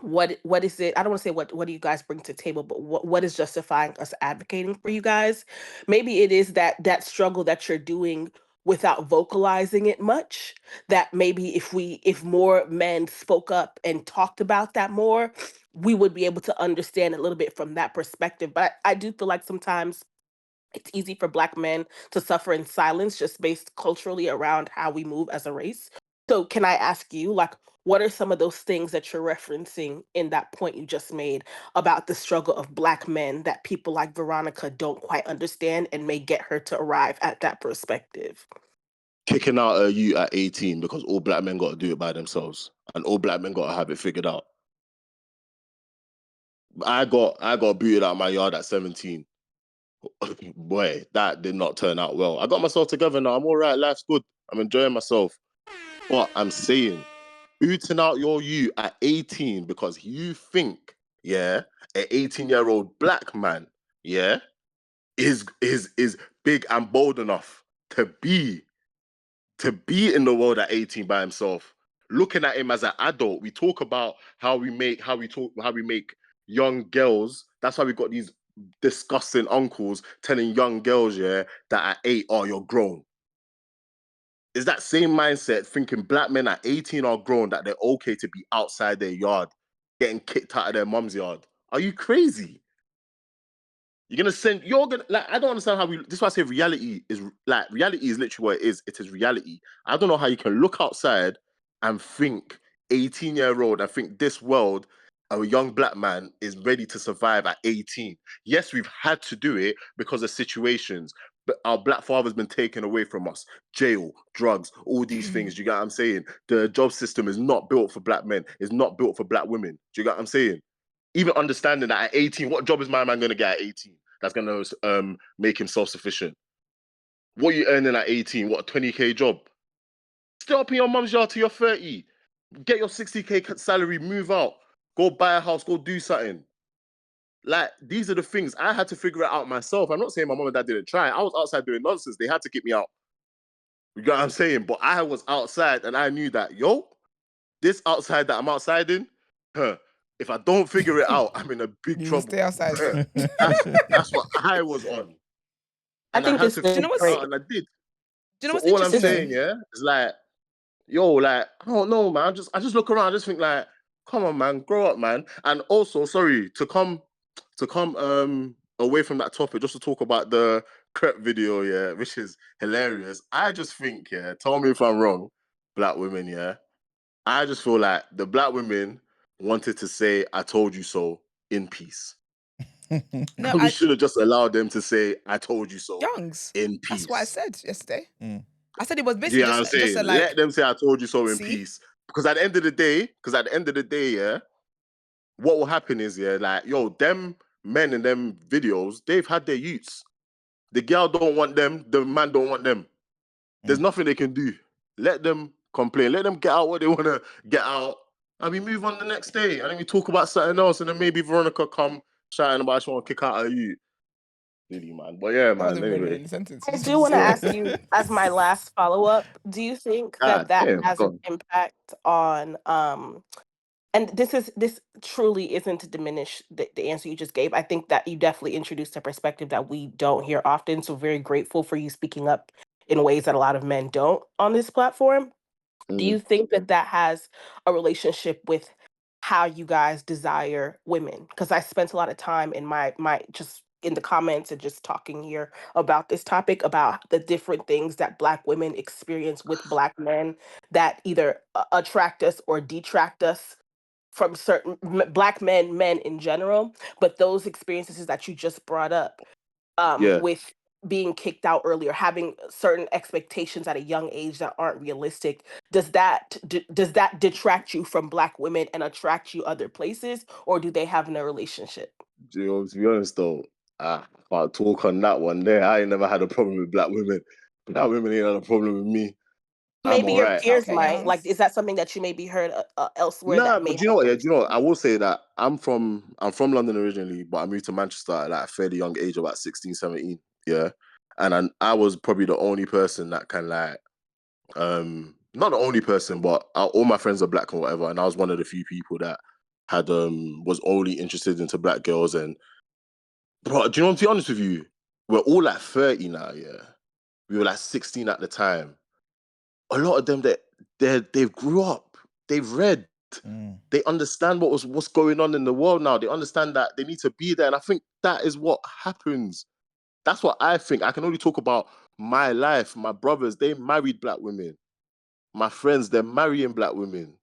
what is it, I don't want to say what do you guys bring to the table, but what is justifying us advocating for you guys. Maybe it is that struggle that you're doing without vocalizing it much, that maybe if more men spoke up and talked about that more, we would be able to understand a little bit from that perspective. But I do feel like sometimes it's easy for Black men to suffer in silence just based culturally around how we move as a race. So can I ask you, like, what are some of those things that you're referencing in that point you just made about the struggle of Black men that people like Veronica don't quite understand and may get her to arrive at that perspective? Kicking out a youth at 18 because all Black men got to do it by themselves and all Black men got to have it figured out. I got booted out of my yard at 17. Boy, that did not turn out well. I got myself together now. I'm all right. Life's good. I'm enjoying myself. But I'm saying, booting out your you at 18 because you think, yeah, an 18-year-old Black man, yeah, is big and bold enough to be in the world at 18 by himself. Looking at him as an adult, we talk about how we make young girls. That's why we got these disgusting uncles telling young girls, yeah, that at 8, oh, you're grown. Is that same mindset thinking Black men at 18 are grown, that they're okay to be outside their yard, getting kicked out of their mum's yard? Are you crazy? I don't understand how this is why I say reality is literally what it is. It is reality. I don't know how you can look outside and think 18-year-old and think this world, a young Black man is ready to survive at 18. Yes, we've had to do it because of situations, but our Black father's been taken away from us. Jail, drugs, all these things. Do you get what I'm saying? The job system is not built for Black men. It's not built for Black women. Do you get what I'm saying? Even understanding that at 18, what job is my man going to get at 18? That's going to make him self-sufficient. What are you earning at 18? What, a 20K job? Stay up in your mum's yard till you're 30. Get your 60K salary, move out. Go buy a house, go do something. Like, these are the things. I had to figure it out myself. I'm not saying my mum and dad didn't try. I was outside doing nonsense. They had to kick me out. You get what I'm saying? But I was outside and I knew that, this outside that I'm outside in, if I don't figure it out, I'm in a big You trouble. stay outside. That's what I was on. I And I think had this to is figure it great. out, and I did. Do you know So what's all I'm interesting saying, though? yeah, is like, like, I don't know, man. I just look around, I just think like, come on, man, grow up, man. And also, sorry, to come away from that topic, just to talk about the Krept video, yeah, which is hilarious. I just think, yeah, tell me if I'm wrong, Black women, yeah. I just feel like the Black women wanted to say, I told you so in peace. No, We should have just allowed them to say, I told you so Youngs. in peace. That's what I said yesterday. Mm. I said it was Do basically you know what I'm saying? just a like. Let them say I told you so in See? peace. Because at the end of the day, yeah, what will happen is, yeah, like, them men in them videos, they've had their youths. The girl don't want them, the man don't want them. There's nothing they can do. Let them complain. Let them get out what they want to get out. And we move on the next day. And then we talk about something else. And then maybe Veronica come shouting about she want to kick out her youth. Really, man. But yeah, That man. wasn't really Anyway. in the sentence. I do want to ask you, as my last follow up, do you think that God that damn. has Go an on. impact on and this truly isn't to diminish the answer you just gave. I think that you definitely introduced a perspective that we don't hear often. So very grateful for you speaking up in ways that a lot of men don't on this platform. Do you think that that has a relationship with how you guys desire women? Because I spent a lot of time in my just in the comments and just talking here about this topic, about the different things that Black women experience with Black men that either attract us or detract us from certain Black men in general. But those experiences that you just brought up, Yeah. with being kicked out earlier, having certain expectations at a young age that aren't realistic, does that detract you from Black women and attract you other places, or do they have no relationship? To be honest though, I can't talk on that one there. I ain't never had a problem with Black women. Black women ain't had a problem with me. I'm Maybe your alright. peers Okay, might. Like, Youngs. is that something that you maybe heard elsewhere Nah, that may but do you know have what? a Yeah, do you know what? response? I will say that I'm from London originally, but I moved to Manchester at like a fairly young age, about 16, 17. Yeah. And I was probably the only person that can like, not the only person, but all my friends are Black and whatever. And I was one of the few people that had, was only interested into Black girls. And, bro, do you know what, to be honest with you? We're all like 30 now, yeah. We were like 16 at the time. A lot of them, they've grew up. They've read. They understand what's going on in the world now. They understand that they need to be there. And I think that is what happens. That's what I think. I can only talk about my life. My brothers, they married black women. My friends, they're marrying black women.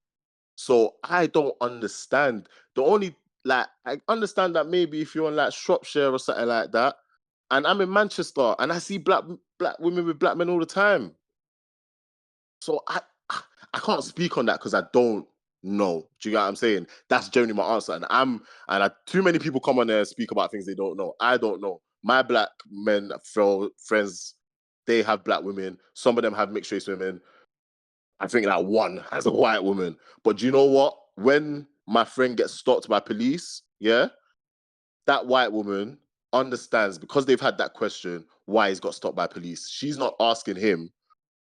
So I don't understand. I understand that maybe if you're in like Shropshire or something like that, and I'm in Manchester and I see black women with black men all the time. So I can't speak on that because I don't know. Do you get what I'm saying? That's generally my answer. Too many people come on there and speak about things they don't know. I don't know. My black men friends, they have black women. Some of them have mixed race women. I think that one has a white woman. But do you know what? When my friend gets stopped by police, yeah, that white woman understands because they've had that question why he's got stopped by police. She's not asking him,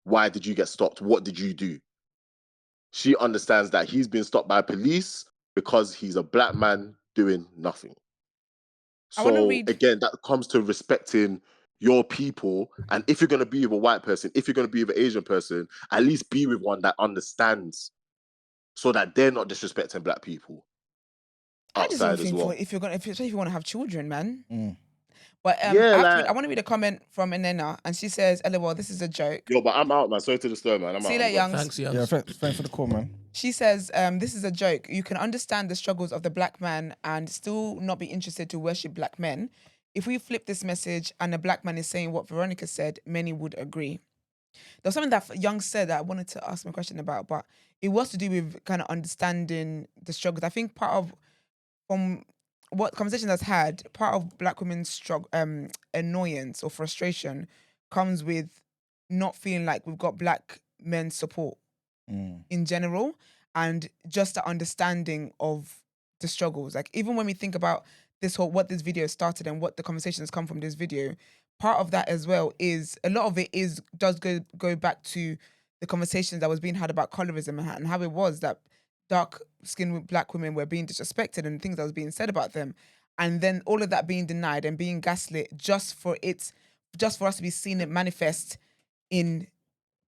why did you get stopped? What did you do? She understands that he's been stopped by police because he's a black man doing nothing. So again, that comes to respecting your people. And if you're going to be with a white person, if you're going to be with an Asian person, at least be with one that understands so that they're not disrespecting black people outside as well. Especially if you want to have children, man. But Yeah, I want to read a comment from Enena, and she says, "LOL, this is a joke." Yo, but I'm out, man. Sorry to disturb, man. I'm See out. you later, Youngs. Thanks, Youngs. Yeah, thanks for the call, man. She says, "This is a joke. You can understand the struggles of the black man and still not be interested to worship black men. If we flip this message and a black man is saying what Veronica said, many would agree." There was something that Young said that I wanted to ask him a question about, but it was to do with kind of understanding the struggles. I think from what conversation that's had, part of black women's struggle, annoyance or frustration comes with not feeling like we've got black men's support in general, and just the understanding of the struggles. Like even when we think about what this video started and what the conversation has come from this video, part of that as well is a lot of it does go back to the conversations that was being had about colorism and how it was that dark-skinned black women were being disrespected and things that was being said about them, and then all of that being denied and being gaslit just for us to be seen it manifest in.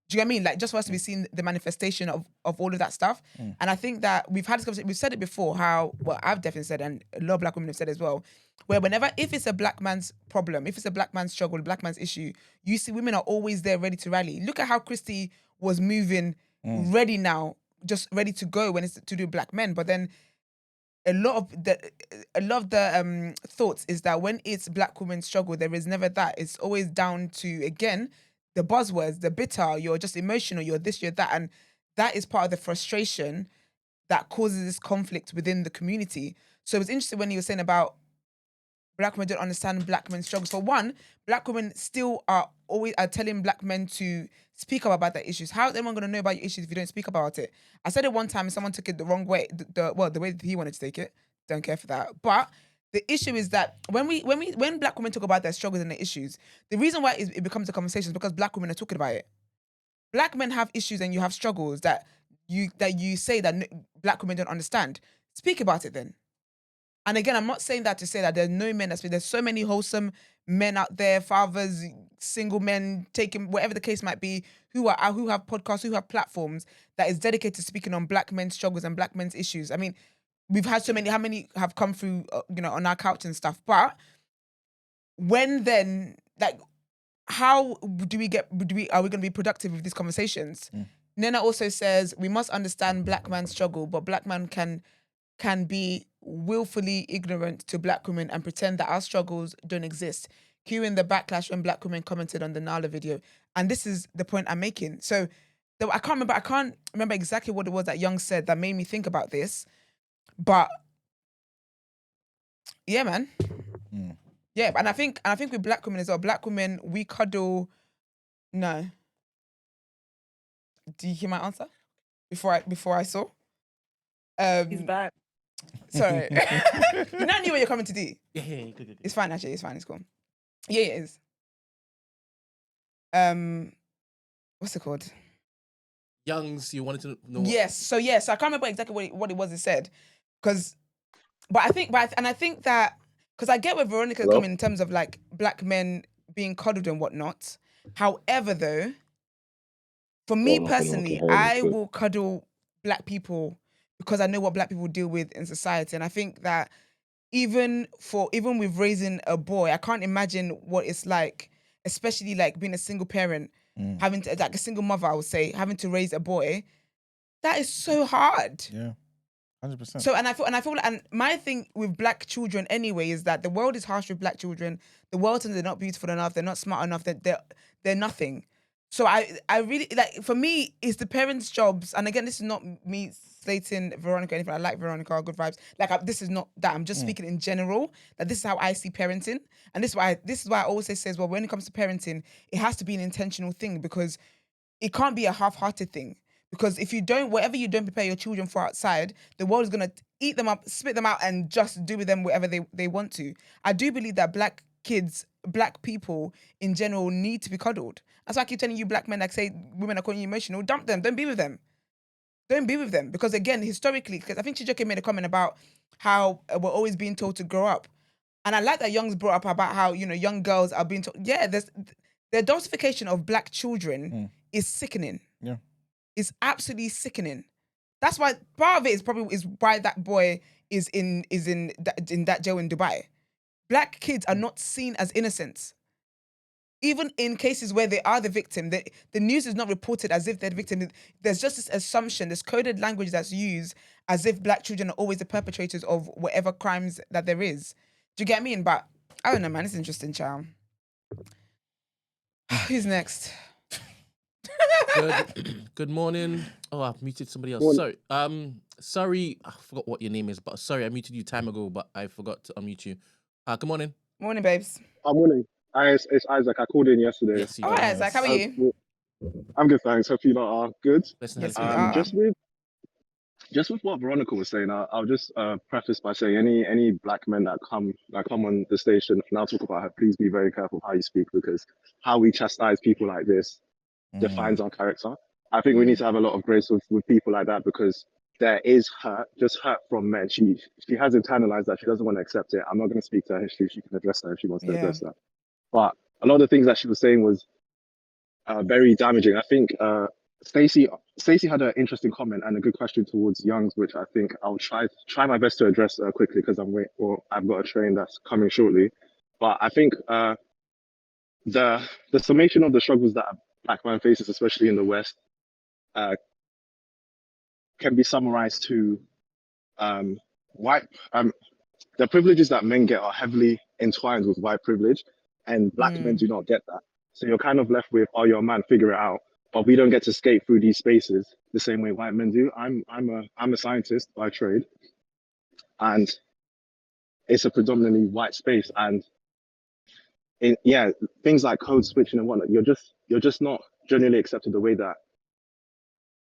Do you know what I mean? Like just for us to be seeing the manifestation of all of that stuff. And I think that we've had this conversation, we've said it before, I've definitely said, and a lot of black women have said as well, where if it's a black man's problem, if it's a black man's struggle, a black man's issue, you see women are always there ready to rally. Look at how Christy was moving, ready now, just ready to go when it's to do with black men. But then a lot of the thoughts is that when it's black women's struggle, there is never that. It's always down to, again, the buzzwords, the bitter, you're just emotional, you're this, you're that. And that is part of the frustration that causes this conflict within the community. So it was interesting when you were saying about black women don't understand black men's struggles. For one, black women still are telling black men to speak up about their issues. How is anyone going to know about your issues if you don't speak about it? I said it one time and someone took it the wrong way, the way that he wanted to take it. Don't care for that. But the issue is that when black women talk about their struggles and their issues, the reason why it becomes a conversation is because black women are talking about it. Black men have issues and you have struggles that you say that black women don't understand. Speak about it then. And again, I'm not saying that to say that there's no men there's so many wholesome men out there, fathers, single men, taking whatever the case might be, who have podcasts, who have platforms that is dedicated to speaking on black men's struggles and black men's issues. I mean, we've had so many. How many have come through, on our couch and stuff? But when then, like, how are we going to be productive with these conversations? Nena also says we must understand black man's struggle, but black man can be willfully ignorant to black women and pretend that our struggles don't exist. Cueing the backlash when black women commented on the Nala video, and this is the point I'm making. So, I can't remember exactly what it was that Young said that made me think about this. But yeah, man. Yeah, and I think with black women as well, black women, we cuddle. No. Do you hear my answer? Before I saw? He's back. Sorry. You now knew what you're coming to do. Yeah, good. It's fine, actually. It's fine. It's cool. Yeah, it is. What's it called? Youngs, you wanted to know. Yes. So I can't remember exactly what it was it said, I think that because I get where Veronica's coming in terms of like black men being coddled and whatnot. However, though, for me personally, I will cuddle black people because I know what black people deal with in society. And I think that even with raising a boy, I can't imagine what it's like, especially like being a single parent, having to, like a single mother, I would say, having to raise a boy. That is so hard. Yeah, 100%. So, and I feel like, and my thing with black children anyway is that the world is harsh with black children. The world says they're not beautiful enough, they're not smart enough, they're nothing. So I really like, for me, it's the parents' jobs. And again, this is not me slating Veronica or anything. I like Veronica, good vibes. Like this is not that. I'm just speaking in general. That this is how I see parenting, and this is why I always say as well. When it comes to parenting, it has to be an intentional thing, because it can't be a half-hearted thing. Because if you don't, whatever you don't prepare your children for outside, the world is gonna eat them up, spit them out, and just do with them whatever they want to. I do believe that black kids, black people in general, need to be cuddled. That's why I keep telling you, black men, like say women are calling you emotional, dump them, don't be with them. Don't be with them. Because again, historically, because I think Chijoke made a comment about how we're always being told to grow up. And I like that Young's brought up about how, young girls are being told, the adultification of black children is sickening. Yeah. It's absolutely sickening. That's why part of it is why that boy is in that jail in Dubai. Black kids are not seen as innocents. Even in cases where they are the victim, the news is not reported as if they're the victim. There's just this assumption, this coded language that's used as if black children are always the perpetrators of whatever crimes that there is. Do you get me? But I don't know, man. It's interesting, child. Who's next? Good morning. Oh, I've muted somebody else. Sorry. Sorry, I forgot what your name is, but sorry, I muted you time ago, but I forgot to unmute you. Good morning. Morning, babes. Morning. It's Isaac. I called in yesterday. Yes, you Oh, did. Isaac, how are you? I'm good, thanks. Hope you lot are good. Yes, we are. Just with what Veronica was saying, I'll just preface by saying any black men that come on the station and I'll talk about her, please be very careful how you speak, because how we chastise people like this defines our character. I think we need to have a lot of grace with people like that, because there is hurt from men. She has internalized that. She doesn't want to accept it. I'm not going to speak to her history. She can address that if she wants to address that. But a lot of the things that she was saying was very damaging. I think Stacey had an interesting comment and a good question towards Youngs, which I think I'll try my best to address quickly, because I've got a train that's coming shortly. But I think the summation of the struggles that a black man faces, especially in the West, can be summarized to the privileges that men get are heavily entwined with white privilege, and black men do not get that. So you're kind of left with, oh, you're a man, figure it out. But we don't get to skate through these spaces the same way white men do. I'm a scientist by trade, and it's a predominantly white space. And things like code switching and whatnot, you're just not generally accepted the way that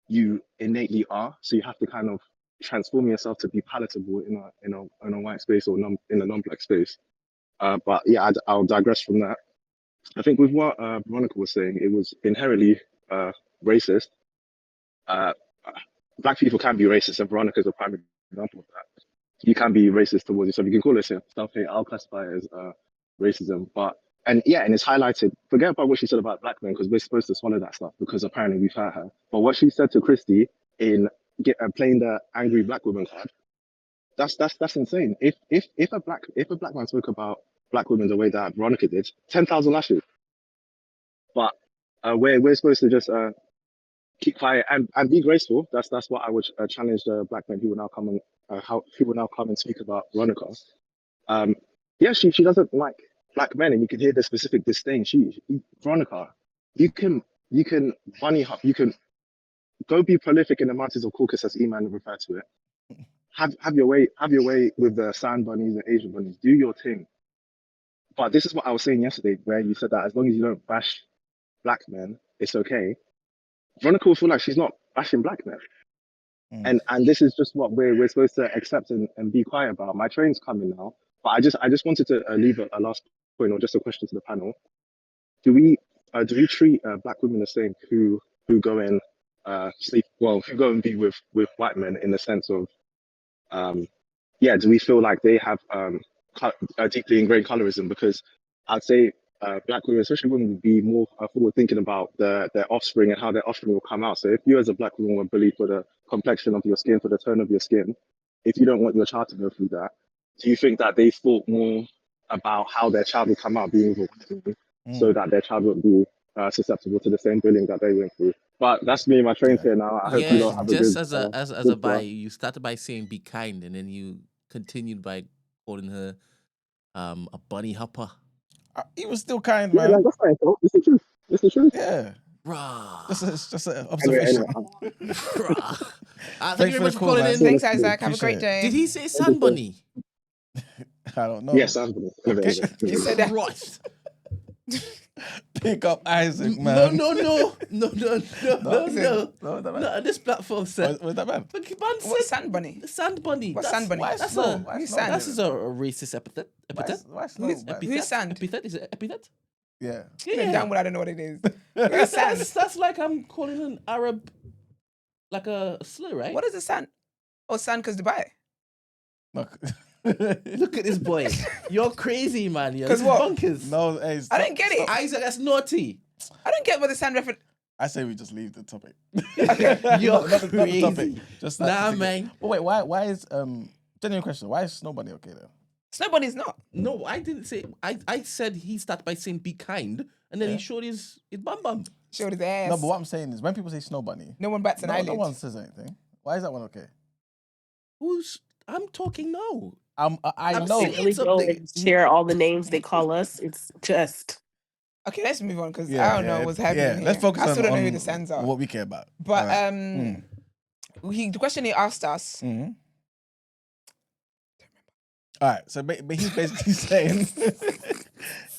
you innately are. So you have to kind of transform yourself to be palatable in a white space or in a non-black space. But yeah, I'll digress from that. I think with what Veronica was saying, it was inherently racist. Black people can be racist, and Veronica is a prime example of that. You can be racist towards yourself. You can call it self-hate. I'll classify it as racism. And it's highlighted. Forget about what she said about black men, because we're supposed to swallow that stuff because apparently we've hurt her. But what she said to Christy in playing the angry black woman card, that's insane. If a black man spoke about black women the way that Veronica did, 10,000 lashes. But we're supposed to just keep quiet and be graceful. That's what I would challenge the black men who will now come and speak about Veronica. She doesn't like black men, and you can hear the specific disdain. Veronica, you can bunny hop, you can go be prolific in the mountains of Caucasus, as E-Man referred to it. Have your way with the sand bunnies and Asian bunnies. Do your thing. But this is what I was saying yesterday, where you said that as long as you don't bash black men, it's okay. Veronica will feel like she's not bashing black men. And this is just what we're supposed to accept and be quiet about. My train's coming now, but I just wanted to leave a last point, or just a question to the panel. Do we treat black women the same who go and who go and be with white men, in the sense of do we feel like they have deeply ingrained colorism? Because I'd say black women, especially women, would be more forward thinking about their offspring and how their offspring will come out. So if you as a black woman were bullied for the complexion of your skin, for the tone of your skin, if you don't want your child to go through that, do you think that they thought more about how their child will come out being with a white woman, so that their child won't be susceptible to the same bullying that they went through? But that's me, my train's here now. I hope you Yeah, don't have a just good as a good bi, one. you started by saying be kind, and then you continued by calling her a bunny hopper. He was still kind, Yeah, man. that's not insult. It's the truth. It's the truth. Yeah. Bruh. It's just an observation. Bruh. Thank Thanks you very for much the for call, calling man. in. Thanks, Isaac. Have a Appreciate great it. day. Did he say sun bunny? I don't know. Yes, I'm Okay. You said that. Christ. Pick up Isaac, No, man. no. No, This platform said. What's that, man? What's sand bunny? The sand bunny. What's sand bunny? Why That's snow? a Why who's snow? sand? That is a racist epithet. Why snow? Who's- man? who's sand? Epithet is it epithet? Yeah. Damn well, I don't know what it is. Who's sand? That's like I'm calling an Arab like a slur, right? What is the sand? Oh, sand because Dubai. Look. Look at this boy. You're crazy, man. Yo. 'Cause This is what? bonkers. No, hey, I didn't get it. Isaac, that's naughty. I don't get what the sand reference. I say we just leave the topic. You're Not the crazy. topic. Just that Nah, particular- man. But wait, why is genuine question? Why is Snow Bunny okay then? Snow bunny's not. No, I didn't say. I said he started by saying be kind, and then he showed his bum. Showed his ass. No, but what I'm saying is when people say Snow Bunny, No one bats an eyelid. no one says anything. Why is that one okay? I'm talking now. I I'm know. saying Really go and share all the names they call us. It's just Okay, let's move on because I don't know what's happening. Yeah, here. let's focus I still don't know on who the sands are. what we care about. But Alright. the question he asked us. Mhm. All right, so but he's basically saying,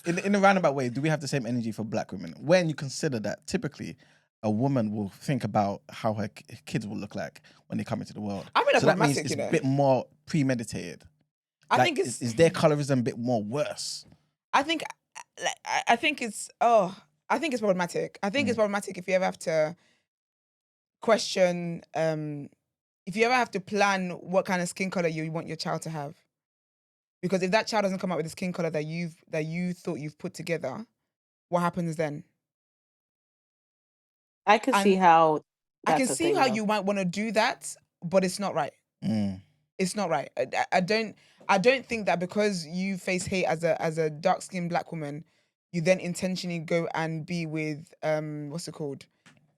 in a roundabout way, do we have the same energy for black women? When you consider that typically a woman will think about how her kids will look like when they come into the world. I mean, that's so that means problematic, it's you know. a bit more premeditated. I Like, think it's. is their colorism a bit more worse? I think it's. I think it's problematic. I think it's problematic if you ever have to question. If you ever have to plan what kind of skin color you want your child to have, because if that child doesn't come out with the skin color that you thought you've put together, what happens then? I can see And how I that's can a see thing, how though. you might want to do that, but it's not right. Mm. It's not right. I don't think that because you face hate as a dark skinned black woman, you then intentionally go and be with what's it called,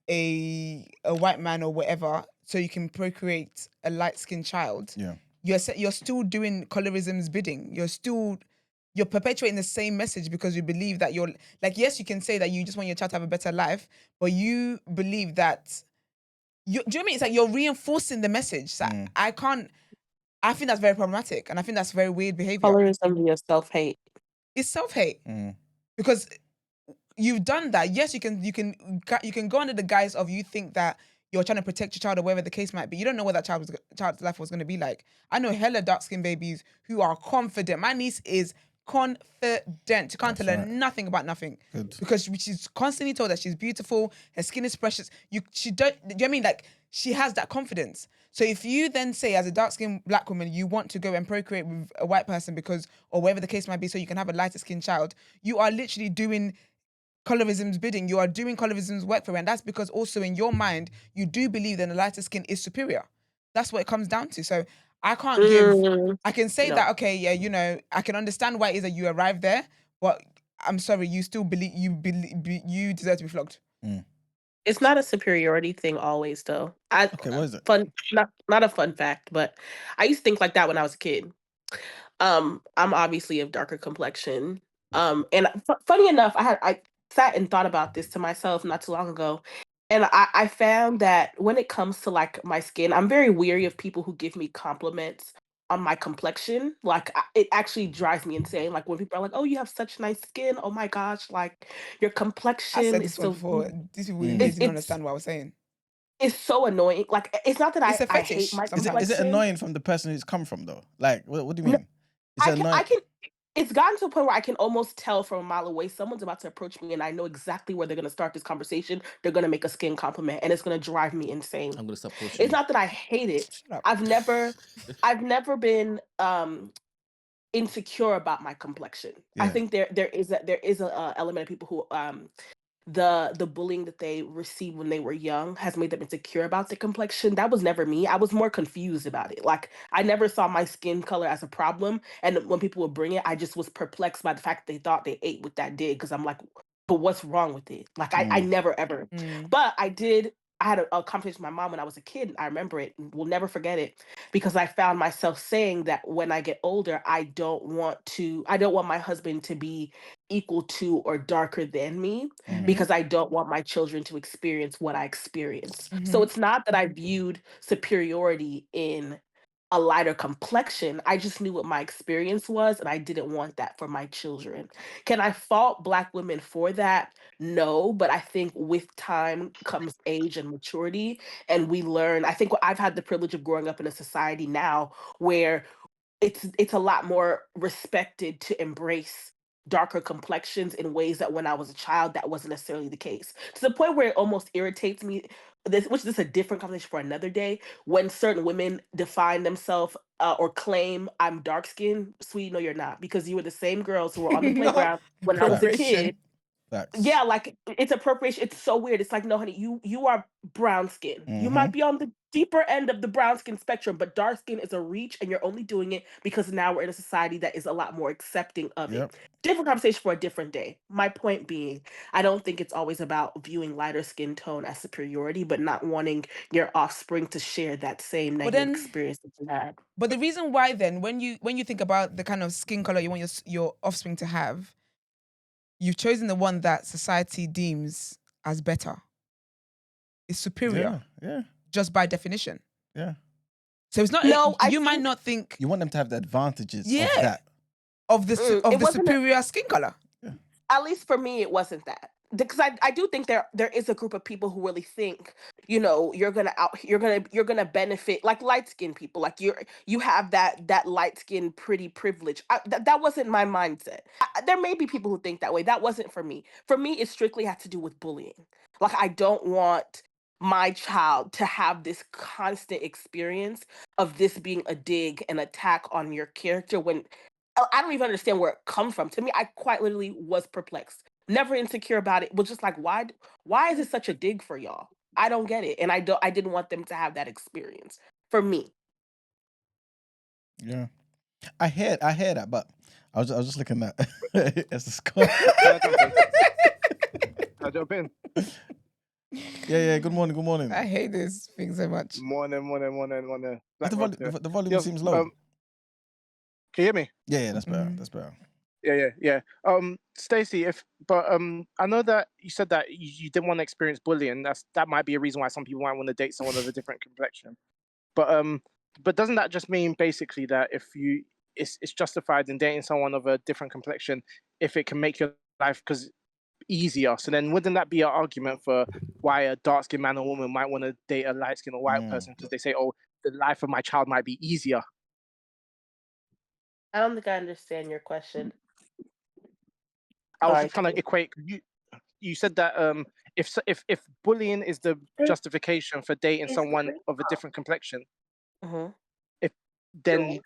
a white man or whatever, so you can procreate a light skinned child. Yeah. You're still doing colorism's bidding. You're perpetuating the same message because you believe that you're like, yes, you can say that you just want your child to have a better life, but you believe that do you know what I mean? It's like you're reinforcing the message. So I think that's very problematic, and I think that's very weird behavior. Colorism is self-hate. It's self-hate because you've done that. Yes, you can go under the guise of you think that you're trying to protect your child or whatever the case might be. You don't know what that child's life was going to be like. I know hella dark-skinned babies who are confident. My niece is confident. You can't tell her nothing about nothing. Good. Because she's constantly told that she's beautiful, her skin is precious. Do you know what I mean? Like, she has that confidence. So if you then say, as a dark-skinned black woman, you want to go and procreate with a white person because, or whatever the case might be, so you can have a lighter-skinned child, you are literally doing colorism's bidding. You are doing colorism's work for her. And that's because also in your mind, you do believe that the lighter skin is superior. That's what it comes down to. So I can't I can say that, okay, yeah, you know, I can understand why it is that you arrived there, but I'm sorry, you still believe you deserve to be flogged. It's not a superiority thing always, though. Okay, what is it? Not a fun fact, but I used to think like that when I was a kid. I'm obviously of darker complexion. And funny enough, I sat and thought about this to myself not too long ago. And I found that when it comes to like my skin, I'm very weary of people who give me compliments on my complexion. Like it actually drives me insane. Like when people are like, "Oh, you have such nice skin. Oh my gosh, like your I complexion said is this one so before. These people really It's- didn't understand what I was saying. it's so annoying. Like it's not that It's a I hate fetish my sometimes. complexion. Is it annoying from the person who's come from though? Like, what do you mean? I can. It's gotten to a point where I can almost tell from a mile away someone's about to approach me, and I know exactly where they're going to start this conversation. They're going to make a skin compliment, and it's going to drive me insane. I'm gonna stop pushing. It's not that I hate it. Shut up. I've never been insecure about my complexion. I Yeah. think there is a element of people who the bullying that they received when they were young has made them insecure about their complexion. That was never me. I was more confused about it. Like I never saw my skin color as a problem, and when people would bring it, I just was perplexed by the fact that they thought they ate what that did, because I'm like, but what's wrong with it? Like I never ever. But I had a conversation with my mom when I was a kid. I remember it. And will never forget it, because I found myself saying that when I get older, I don't want my husband to be equal to or darker than me, because I don't want my children to experience what I experienced. So it's not that I viewed superiority in a lighter complexion. I just knew what my experience was, and I didn't want that for my children. Can I fault Black women for that? No, but I think with time comes age and maturity, and we learn. I think I've had the privilege of growing up in a society now where it's a lot more respected to embrace darker complexions in ways that when I was a child that wasn't necessarily the case. To the point where it almost irritates me, which is a different conversation for another day, when certain women define themselves or claim I'm dark skinned. Sweetie, no, you're not, because you were the same girls who were on the playground when I was a kid. Facts. Yeah, like it's appropriation. It's so weird. It's like, no, honey, you are brown skin. You might be on the deeper end of the brown skin spectrum, but dark skin is a reach, and you're only doing it because now we're in a society that is a lot more accepting of it. Different conversation for a different day. My point being, I don't think it's always about viewing lighter skin tone as superiority, but not wanting your offspring to share that same negative experience that you had. But the reason why then, when you think about the kind of skin color you want your offspring to have, you've chosen the one that society deems as better. It's superior. Yeah. Just by definition. Yeah. So it's not. No, you might not think you want them to have the advantages of that. Of the superior skin color. At least for me, it wasn't that. Because I do think there is a group of people who really think, you're gonna benefit, like light skinned people, like you have that light skin pretty privilege. That wasn't my mindset. There may be people who think that way. That wasn't for me. For me, it strictly had to do with bullying. Like I don't want my child to have this constant experience of this being a dig, an attack on your character, when I don't even understand where it comes from. To me, I quite literally was perplexed. Never insecure about it. Was just like, why is it such a dig for y'all? I don't get it. And I didn't want them to have that experience. For me. Yeah. I hear that, but I was just looking at as the score. I'll jump in. Yeah, good morning. I hate this thing so much. Morning. The volume seems low. Can you hear me? Yeah, that's better. That's better. Yeah. Stacey, I know that you said that you didn't want to experience bullying. That might be a reason why some people might want to date someone of a different complexion. But doesn't that just mean basically that if it's justified in dating someone of a different complexion if it can make your life easier? So then wouldn't that be an argument for why a dark-skinned man or woman might want to date a light-skinned or white person, because they say, oh, the life of my child might be easier? I don't think I understand your question. I was just trying to equate. You said that if bullying is the justification for dating someone of a different complexion, then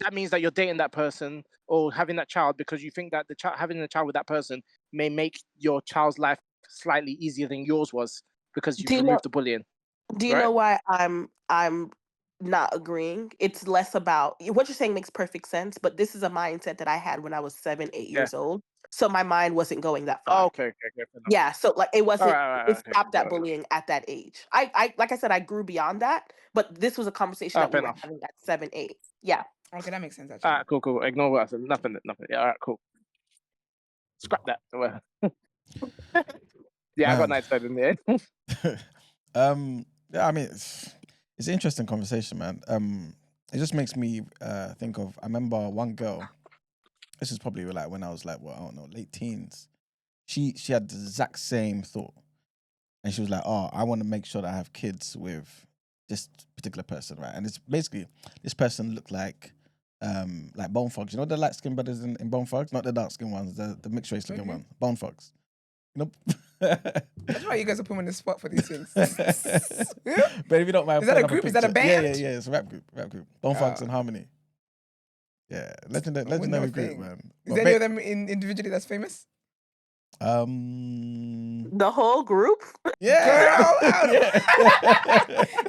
that means that you're dating that person or having that child because you think that having a child with that person may make your child's life slightly easier than yours was because you've removed the bullying. Do you know why I'm not agreeing? It's less about what you're saying makes perfect sense, but this is a mindset that I had when I was 7, 8 years old. So my mind wasn't going that far. Oh, okay. Yeah, so like it wasn't. It Okay, stopped at bullying at that age. I like I said, I grew beyond that, but this was a conversation that we were having at 7, 8. Yeah. Okay, that makes sense actually. All right, cool. Ignore what I said. Nothing. Yeah, all right, cool. Scrap that. Yeah, I got nice side in the end. Yeah, I mean, it's an interesting conversation, man. It just makes me think of. I remember one girl. This is probably like when I was like, well, I don't know, late teens. She had the exact same thought, and she was like, "Oh, I want to make sure that I have kids with this particular person, right?" And it's basically this person looked like Bone Thugs. You know the light skinned brothers in Bone Thugs, not the dark skinned ones, the mixed race looking ones. Bone Thugs. You know. That's why you guys are putting me on the spot for these things. But if you don't mind, is that a group? Is that a band? Yeah. It's a rap group. Bone Thugs and Harmony. Yeah, Wouldn't legendary know group, thing. man. Is there any of them individually that's famous? The whole group? Yeah. Girl, Yeah.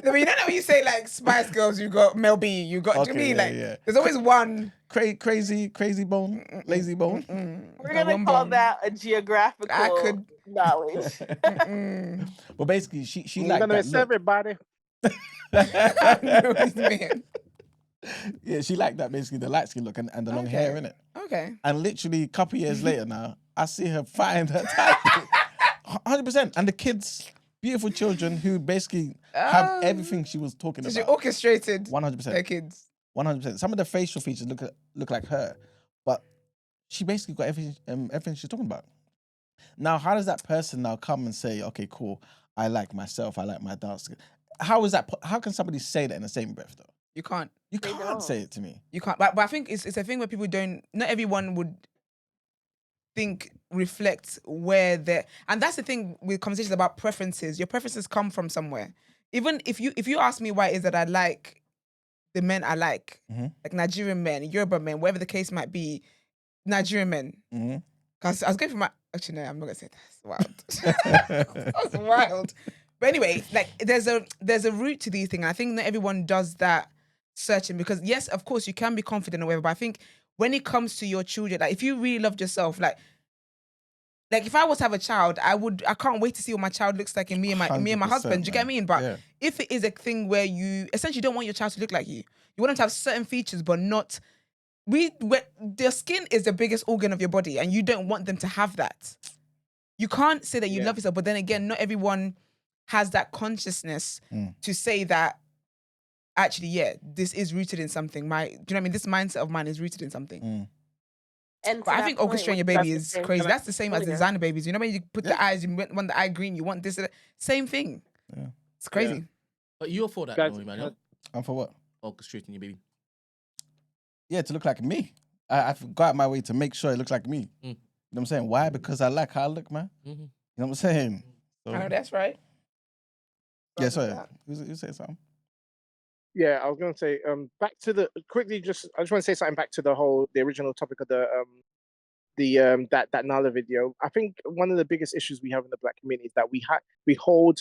No, but you don't know when you say like Spice Girls, you got Mel B, you got. Do you Okay, mean yeah, like yeah. there's always one Crazy bone, lazy bone. We're gonna call that a geographical I could. knowledge. But basically, she I'm liked gonna that miss look. everybody. I know this man. Yeah, she liked that basically the light skin look and the long hair in it. Okay. And literally a couple years later now, I see her find her type. 100%. And the kids, beautiful children who basically have everything she was talking So she about. orchestrated 100%. their kids. 100%. Some of the facial features look like her, but she basically got everything she's talking about. Now, how does that person now come and say, okay, cool, I like myself, I like my dark skin? How is that? How can somebody say that in the same breath, though? You can't. You can't say it to me. You can't. But I think it's a thing where people don't. Not everyone would reflect where they're. And that's the thing with conversations about preferences. Your preferences come from somewhere. Even if you ask me why it is that I like the men I like Nigerian men, Yoruba men, whatever the case might be, Nigerian men. Because I was going for my. Actually, no, I'm not gonna say that. That's wild. That's wild. But anyway, like there's a root to these things. And I think not everyone does that searching because yes, of course, you can be confident or whatever. But I think when it comes to your children, like if you really loved yourself, like if I was to have a child, I can't wait to see what my child looks like in me and my husband. Do you get what I mean? But if it is a thing where you essentially don't want your child to look like you want them to have certain features, but not. Their skin is the biggest organ of your body, and you don't want them to have that. You can't say that you love yourself, but then again, not everyone has that consciousness to say that. Actually, this is rooted in something. Do you know what I mean? This mindset of mine is rooted in something. And but I think orchestrating your baby is crazy. That's the same as designer babies. You know when you put the eyes, you want the eye green, you want this, same thing. Yeah. It's crazy. Yeah. But you're for that, though, Emmanuel? I'm for what? Orchestrating your baby. Yeah, to look like me. I've got out my way to make sure it looks like me. You know what I'm saying? Why? Because I like how I look, man. You know what I'm saying? So, I know that's right. Yeah, sorry. You say something? Yeah, I was going to say, back to the quickly. I just want to say something back to the original topic of that Nala video. I think one of the biggest issues we have in the Black community is that we hold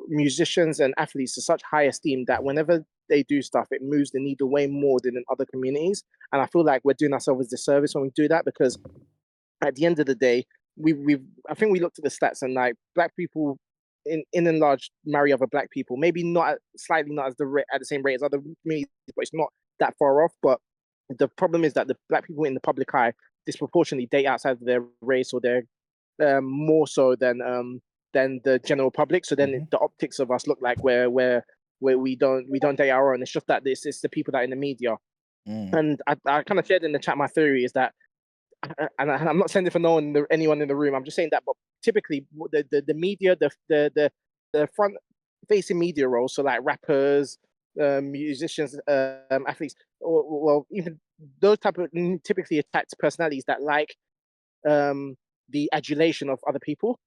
musicians and athletes to such high esteem that whenever they do stuff, it moves the needle way more than in other communities. And I feel like we're doing ourselves a disservice when we do that because at the end of the day, I think we looked at the stats and like Black people in and large marry other Black people, maybe not slightly not at the same rate as other communities, but it's not that far off. But the problem is that the Black people in the public eye disproportionately date outside of their race or their more so than the general public. So then the optics of us look like where we don't date our own. It's just that it's the people that are in the media. And I kind of shared in the chat my theory is that, and I'm not saying it for anyone in the room. I'm just saying that, but typically the media, the front facing media roles, so like rappers, musicians, athletes, or well, even those type of typically attract personalities that like the adulation of other people.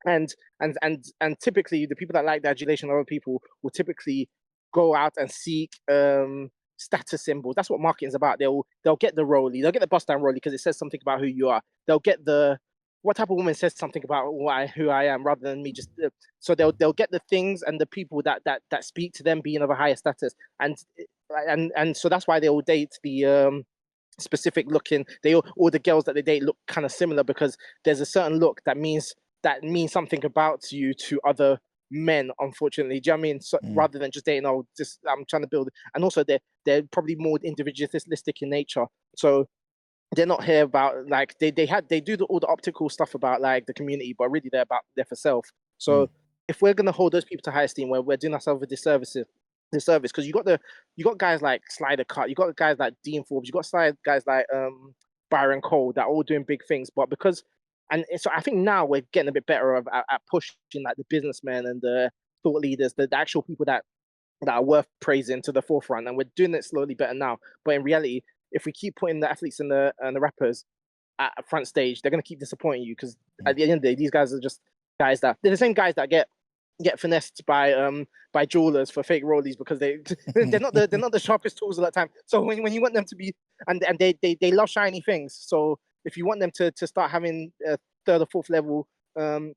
And typically the people that like the adulation of other people will typically go out and seek status symbols. That's what marketing is about. They'll get the rollie, they'll get the bust down rollie because it says something about who you are. They'll get what type of woman says something about who I am rather than me just. So they'll get the things and the people that speak to them being of a higher status, and so that's why they will date the specific looking. All the girls that they date look kind of similar because there's a certain look that means something about you to other men, unfortunately. Do you know what I mean? So, rather than just dating, I'm trying to build. And also they're probably more individualistic in nature. So they're not here about like they do all the optical stuff about like the community, but really they're for self. So if we're gonna hold those people to high esteem, we're doing ourselves a disservice because you got guys like Slider Cut, you got guys like Dean Forbes, you got guys like Byron Cole that are all doing big things, but because. And so I think now we're getting a bit better at pushing like the businessmen and the thought leaders, the actual people that are worth praising to the forefront, and we're doing it slowly better now. But in reality, if we keep putting the athletes and the rappers at front stage, they're going to keep disappointing you because at the end of the day, these guys are just guys they're the same guys that get get finessed by jewelers for fake rollies because they're not the sharpest tools at that time. So when you want them to be and they love shiny things. So if you want them to start having a third or fourth level kind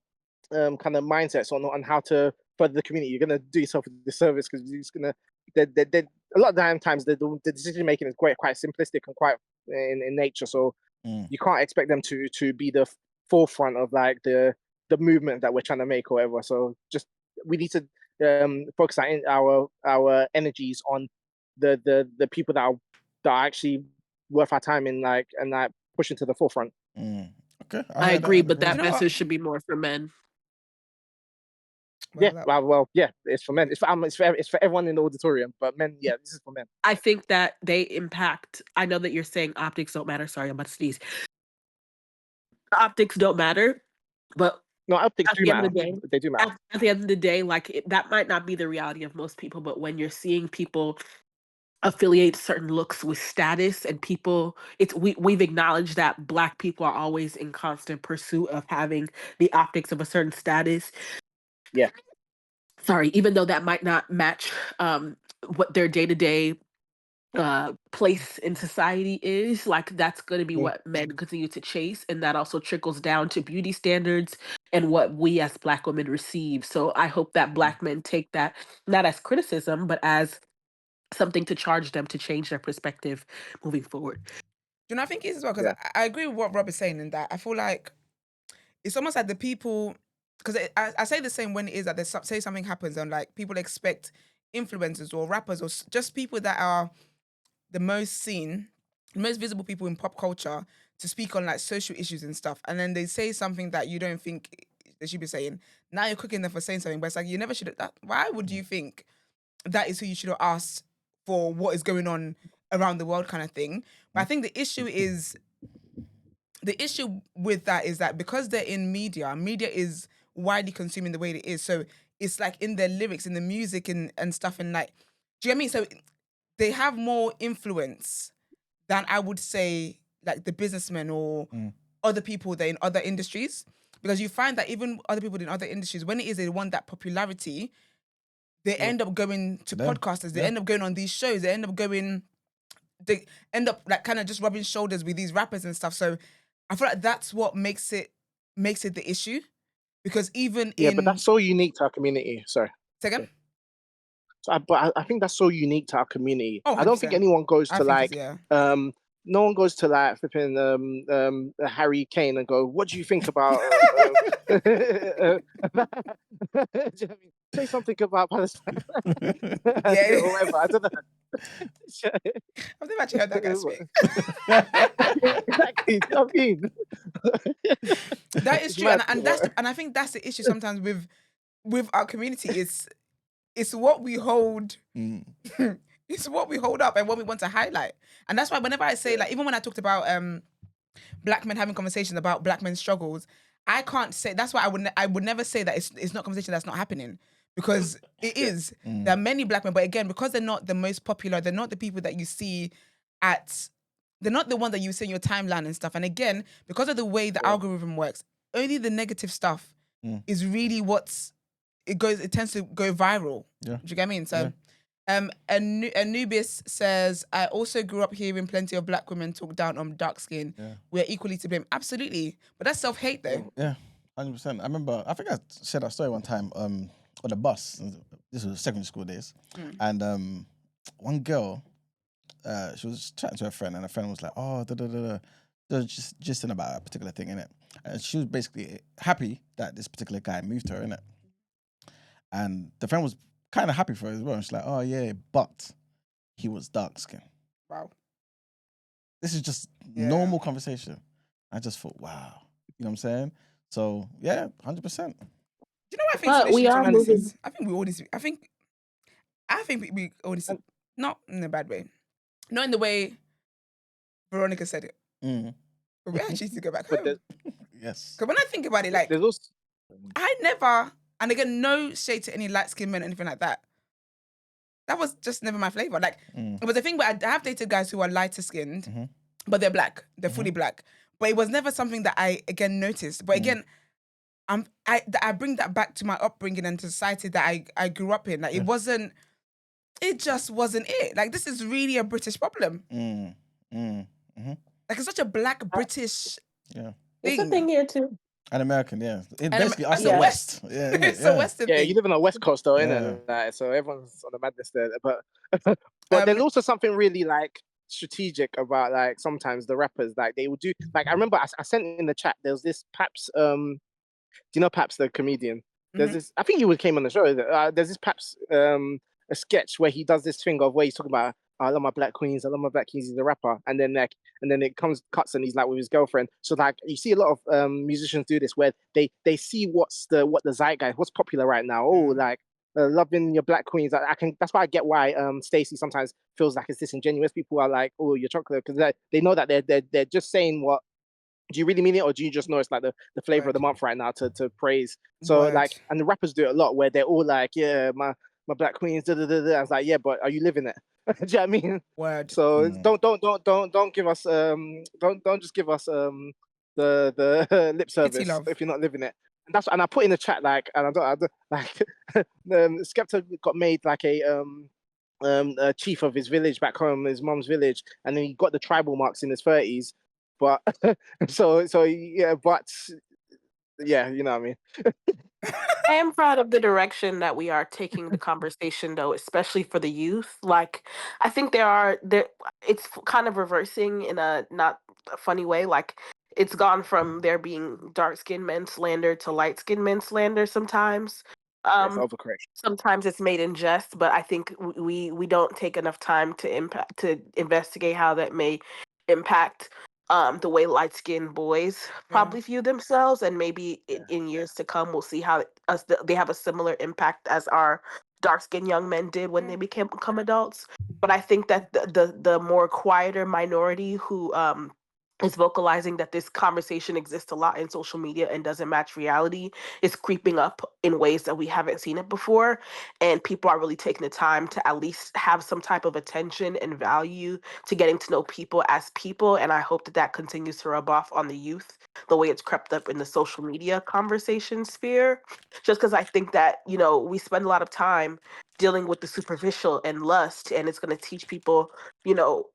of mindsets on how to further the community, you're gonna do yourself a disservice because you're just gonna a lot of times the decision making is quite simplistic and quite in nature. So you can't expect them to be the forefront of like the movement that we're trying to make or whatever. So just we need to focus our energies on the people that are actually worth our time in like pushing to the forefront. Okay, I agree, but that You know what? message should be more for men. Yeah, it's for men. It's for everyone in the auditorium, but men, yeah, this is for men. I think that they impact. I know that you're saying optics don't matter. Sorry, I'm about to sneeze. Optics don't matter, but no, optics do matter. They do matter. At the end of the day, like that might not be the reality of most people, but when you're seeing people affiliate certain looks with status and people, we've acknowledged that Black people are always in constant pursuit of having the optics of a certain status. Yeah. Sorry, even though that might not match what their day-to-day place in society is, like that's going to be what men continue to chase, and that also trickles down to beauty standards and what we as Black women receive. So I hope that Black men take that not as criticism but as something to charge them to change their perspective moving forward. You know, I think it is as well because I agree with what Rob is saying in that I feel like it's almost like the people, because I say the same when it is that say something happens and like people expect influencers or rappers or just people that are the most seen, the most visible people in pop culture to speak on like social issues and stuff, and then they say something that you don't think they should be saying. Now you're cooking them for saying something, but it's like you never should have. Why would you think that is who you should have asked for what is going on around the world, kind of thing? But I think the issue with that is that because they're in media is widely consuming the way it is. So it's like in their lyrics, in the music and stuff, and like, do you get me? So they have more influence than I would say like the businessmen or other people that in other industries. Because you find that even other people in other industries, when it is they want that popularity, they end up going to podcasters, they end up going on these shows, they end up like kind of just rubbing shoulders with these rappers and stuff. So I feel like that's what makes it the issue. Because even but that's so unique to our community. Sorry. Say again? But I think that's so unique to our community. Oh, I don't think 100%. anyone goes I to think like no one goes to like flipping Harry Kane and go, what do you think about do you know what I mean? Say something about Palestine. Yeah. Or whatever. I don't know. I've never actually heard that guy speak. Exactly. You know what I mean? That is true. And I think that's the issue sometimes with our community. It's what we hold. It's what we hold up and what we want to highlight. And that's why whenever I say, like, even when I talked about Black men having conversations about Black men's struggles, I can't say, that's why I would never say that it's not a conversation that's not happening. Because it is. There are many Black men, but again, because they're not the most popular, they're not the people that you see they're not the one that you see in your timeline and stuff. And again, because of the way the algorithm works, only the negative stuff is really it tends to go viral. Yeah. Do you get what I mean? So Anubis says, I also grew up hearing plenty of Black women talk down on dark skin. Yeah. We're equally to blame. Absolutely. But that's self-hate though. Yeah, 100%. I remember, I think I shared that story one time on the bus. This was secondary school days. And one girl, she was chatting to her friend, and her friend was like, oh, They were just in about a particular thing, innit? And she was basically happy that this particular guy moved her, innit? And the friend was kind of happy for her as well. And she's like, oh yeah, but he was dark skinned. Wow. This is just normal conversation. I just thought, wow. You know what I'm saying? So yeah, 100%. Do you know what I think? But we are moving. I think we all need to, I think we all need to, not in a bad way. Not in the way Veronica said it. But we actually need to go back home. Yes. Because when I think about it, like, I never, and again, no shade to any light-skinned men or anything like that. That was just never my flavor. Like, but the thing where I have dated guys who are lighter skinned, but they're Black. They're fully Black. But it was never something that I, again, noticed. But again, I bring that back to my upbringing and to society that I grew up in. Like it just wasn't it. Like this is really a British problem. Like it's such a black British It's a thing. thing here too. An American, yeah. It's And basically us it's in a the West. West. Yeah, It's a Western Yeah, thing. you live on the West Coast though, Yeah. innit? Like, so everyone's on the madness there. But there's also something really like strategic about like sometimes the rappers like they will do like I remember I sent in the chat there was this Paps do you know Paps the comedian? There's this I think you came on the show. There's this Paps a sketch where he does this thing of where he's talking about I love my black queens, I love my black queens. He's a rapper, and then it cuts and he's like with his girlfriend. So like you see a lot of musicians do this where they see what the zeitgeist, what's popular right now. Oh, like loving your black queens. I can. That's why I get why Stacey sometimes feels like it's disingenuous. People are like, oh, you're chocolate, because they know that they're just saying what. Do you really mean it, or do you just know it's like the flavor of the month right now to praise? So like, and the rappers do it a lot where they're all like, yeah, my black queens, da da da da. I was like, yeah, but are you living it? Do you know what I mean? Word. So don't give us don't just give us the lip service if you're not living it. And I put in the chat like, and I don't like Skepta got made like a chief of his village back home, his mom's village, and then he got the tribal marks in his 30s. But so yeah, but yeah, you know what I mean. I am proud of the direction that we are taking the conversation, though, especially for the youth. Like, I think there. It's kind of reversing in a not funny way. Like, it's gone from there being dark skinned men slander to light skinned men slander sometimes. It's overcorrection. Sometimes it's made in jest, but I think we don't take enough time to investigate how that may impact the way light skinned boys probably view themselves, and maybe in years to come we'll see how they have a similar impact as our dark skinned young men did when they become adults. But I think that the more quieter minority who is vocalizing that this conversation exists a lot in social media and doesn't match reality is creeping up in ways that we haven't seen it before. And people are really taking the time to at least have some type of attention and value to getting to know people as people. And I hope that continues to rub off on the youth the way it's crept up in the social media conversation sphere. Just because I think that, we spend a lot of time dealing with the superficial and lust, and it's going to teach people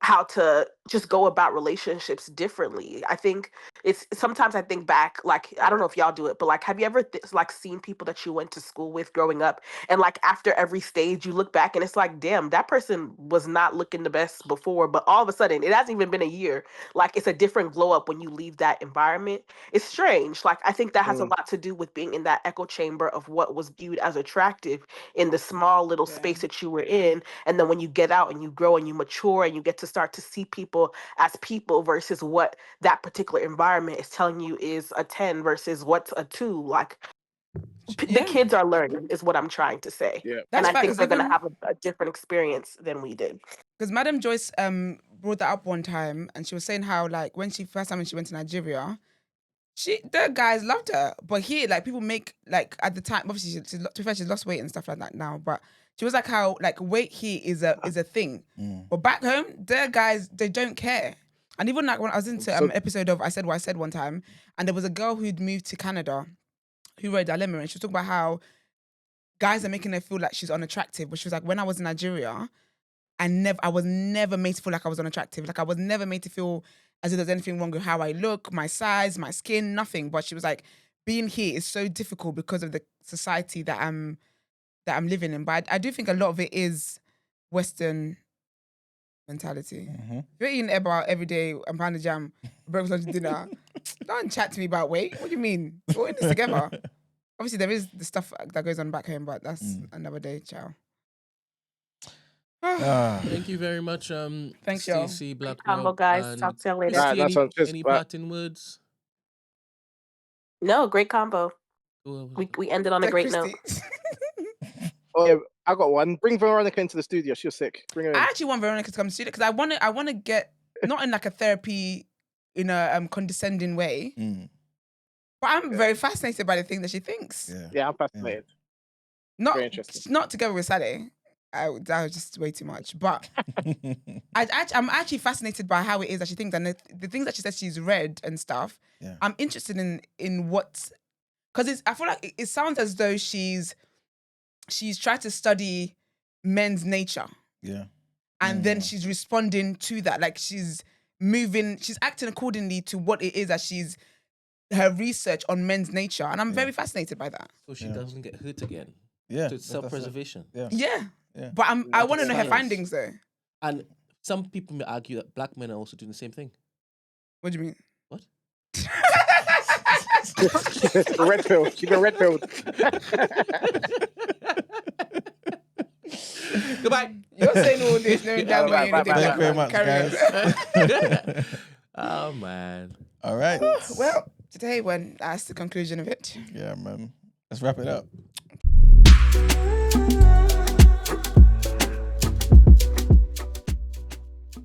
how to just go about relationships differently. I think it's sometimes I think back, like, I don't know if y'all do it, but like, have you ever seen people that you went to school with growing up, and like after every stage you look back and it's like, damn, that person was not looking the best before, but all of a sudden it hasn't even been a year, like it's a different glow up when you leave that environment. It's strange. Like, I think that has a lot to do with being in that echo chamber of what was viewed as attractive in the small little space that you were in, and then when you get out and you grow and you mature and you get to start to see people as people versus what that particular environment is telling you is a 10 versus what's a 2. Like, the kids are learning is what I'm trying to say. Yeah. And I think they're going to have a different experience than we did. Because Madam Joyce brought that up one time, and she was saying how like when she went to Nigeria, the guys loved her, but here like people make like at the time obviously she's lost weight and stuff like that now, but she was like how like weight here is a thing, but back home the guys they don't care. And even like when I was into an episode of I Said What I Said one time, and there was a girl who'd moved to Canada who wrote a dilemma, and she was talking about how guys are making her feel like she's unattractive, but she was like, when I was in Nigeria, I was never made to feel like I was unattractive. Like I was never made to feel as if there's anything wrong with how I look, my size, my skin, nothing. But she was like, being here is so difficult because of the society that I'm living in. But I do think a lot of it is Western mentality. If you're eating eba every day and pound of jam, breakfast, lunch, dinner, don't chat to me about weight. What do you mean? We're in this together. Obviously, there is the stuff that goes on back home, but that's another day. Ciao. Thank you very much, thanks, y'all. Stacey, Black Combo, guys. Talk to you later. Christy, any parting words? No, great combo. We ended on a great note. Oh yeah, I got one. Bring Veronica into the studio. She was sick. Bring her in. I actually want Veronica to come to the studio because I want to get not in like a therapy in a condescending way, but I'm very fascinated by the thing that she thinks. Yeah, I'm fascinated. Very interesting. Not together with Saleh. That was just way too much. But I'm actually fascinated by how it is that she thinks, and the things that she says she's read and stuff. I'm interested in what, because I feel like it sounds as though she's tried to study men's nature. Yeah. And then she's responding to that. Like she's acting accordingly to what it is that her research on men's nature. And I'm very fascinated by that. So she doesn't get hurt again. Yeah. So it's self-preservation. Yeah. Yeah. But I want to know her science. findings though. And some people may argue that black men are also doing the same thing. What do you mean? What? Red pill. She got red pill. Goodbye. You're saying all this, knowing damn well you Bye, didn't bye, think Thank you very much, Carry on. guys. Oh man. All right. Well, today that's the conclusion of it. Yeah, man. Let's wrap it up.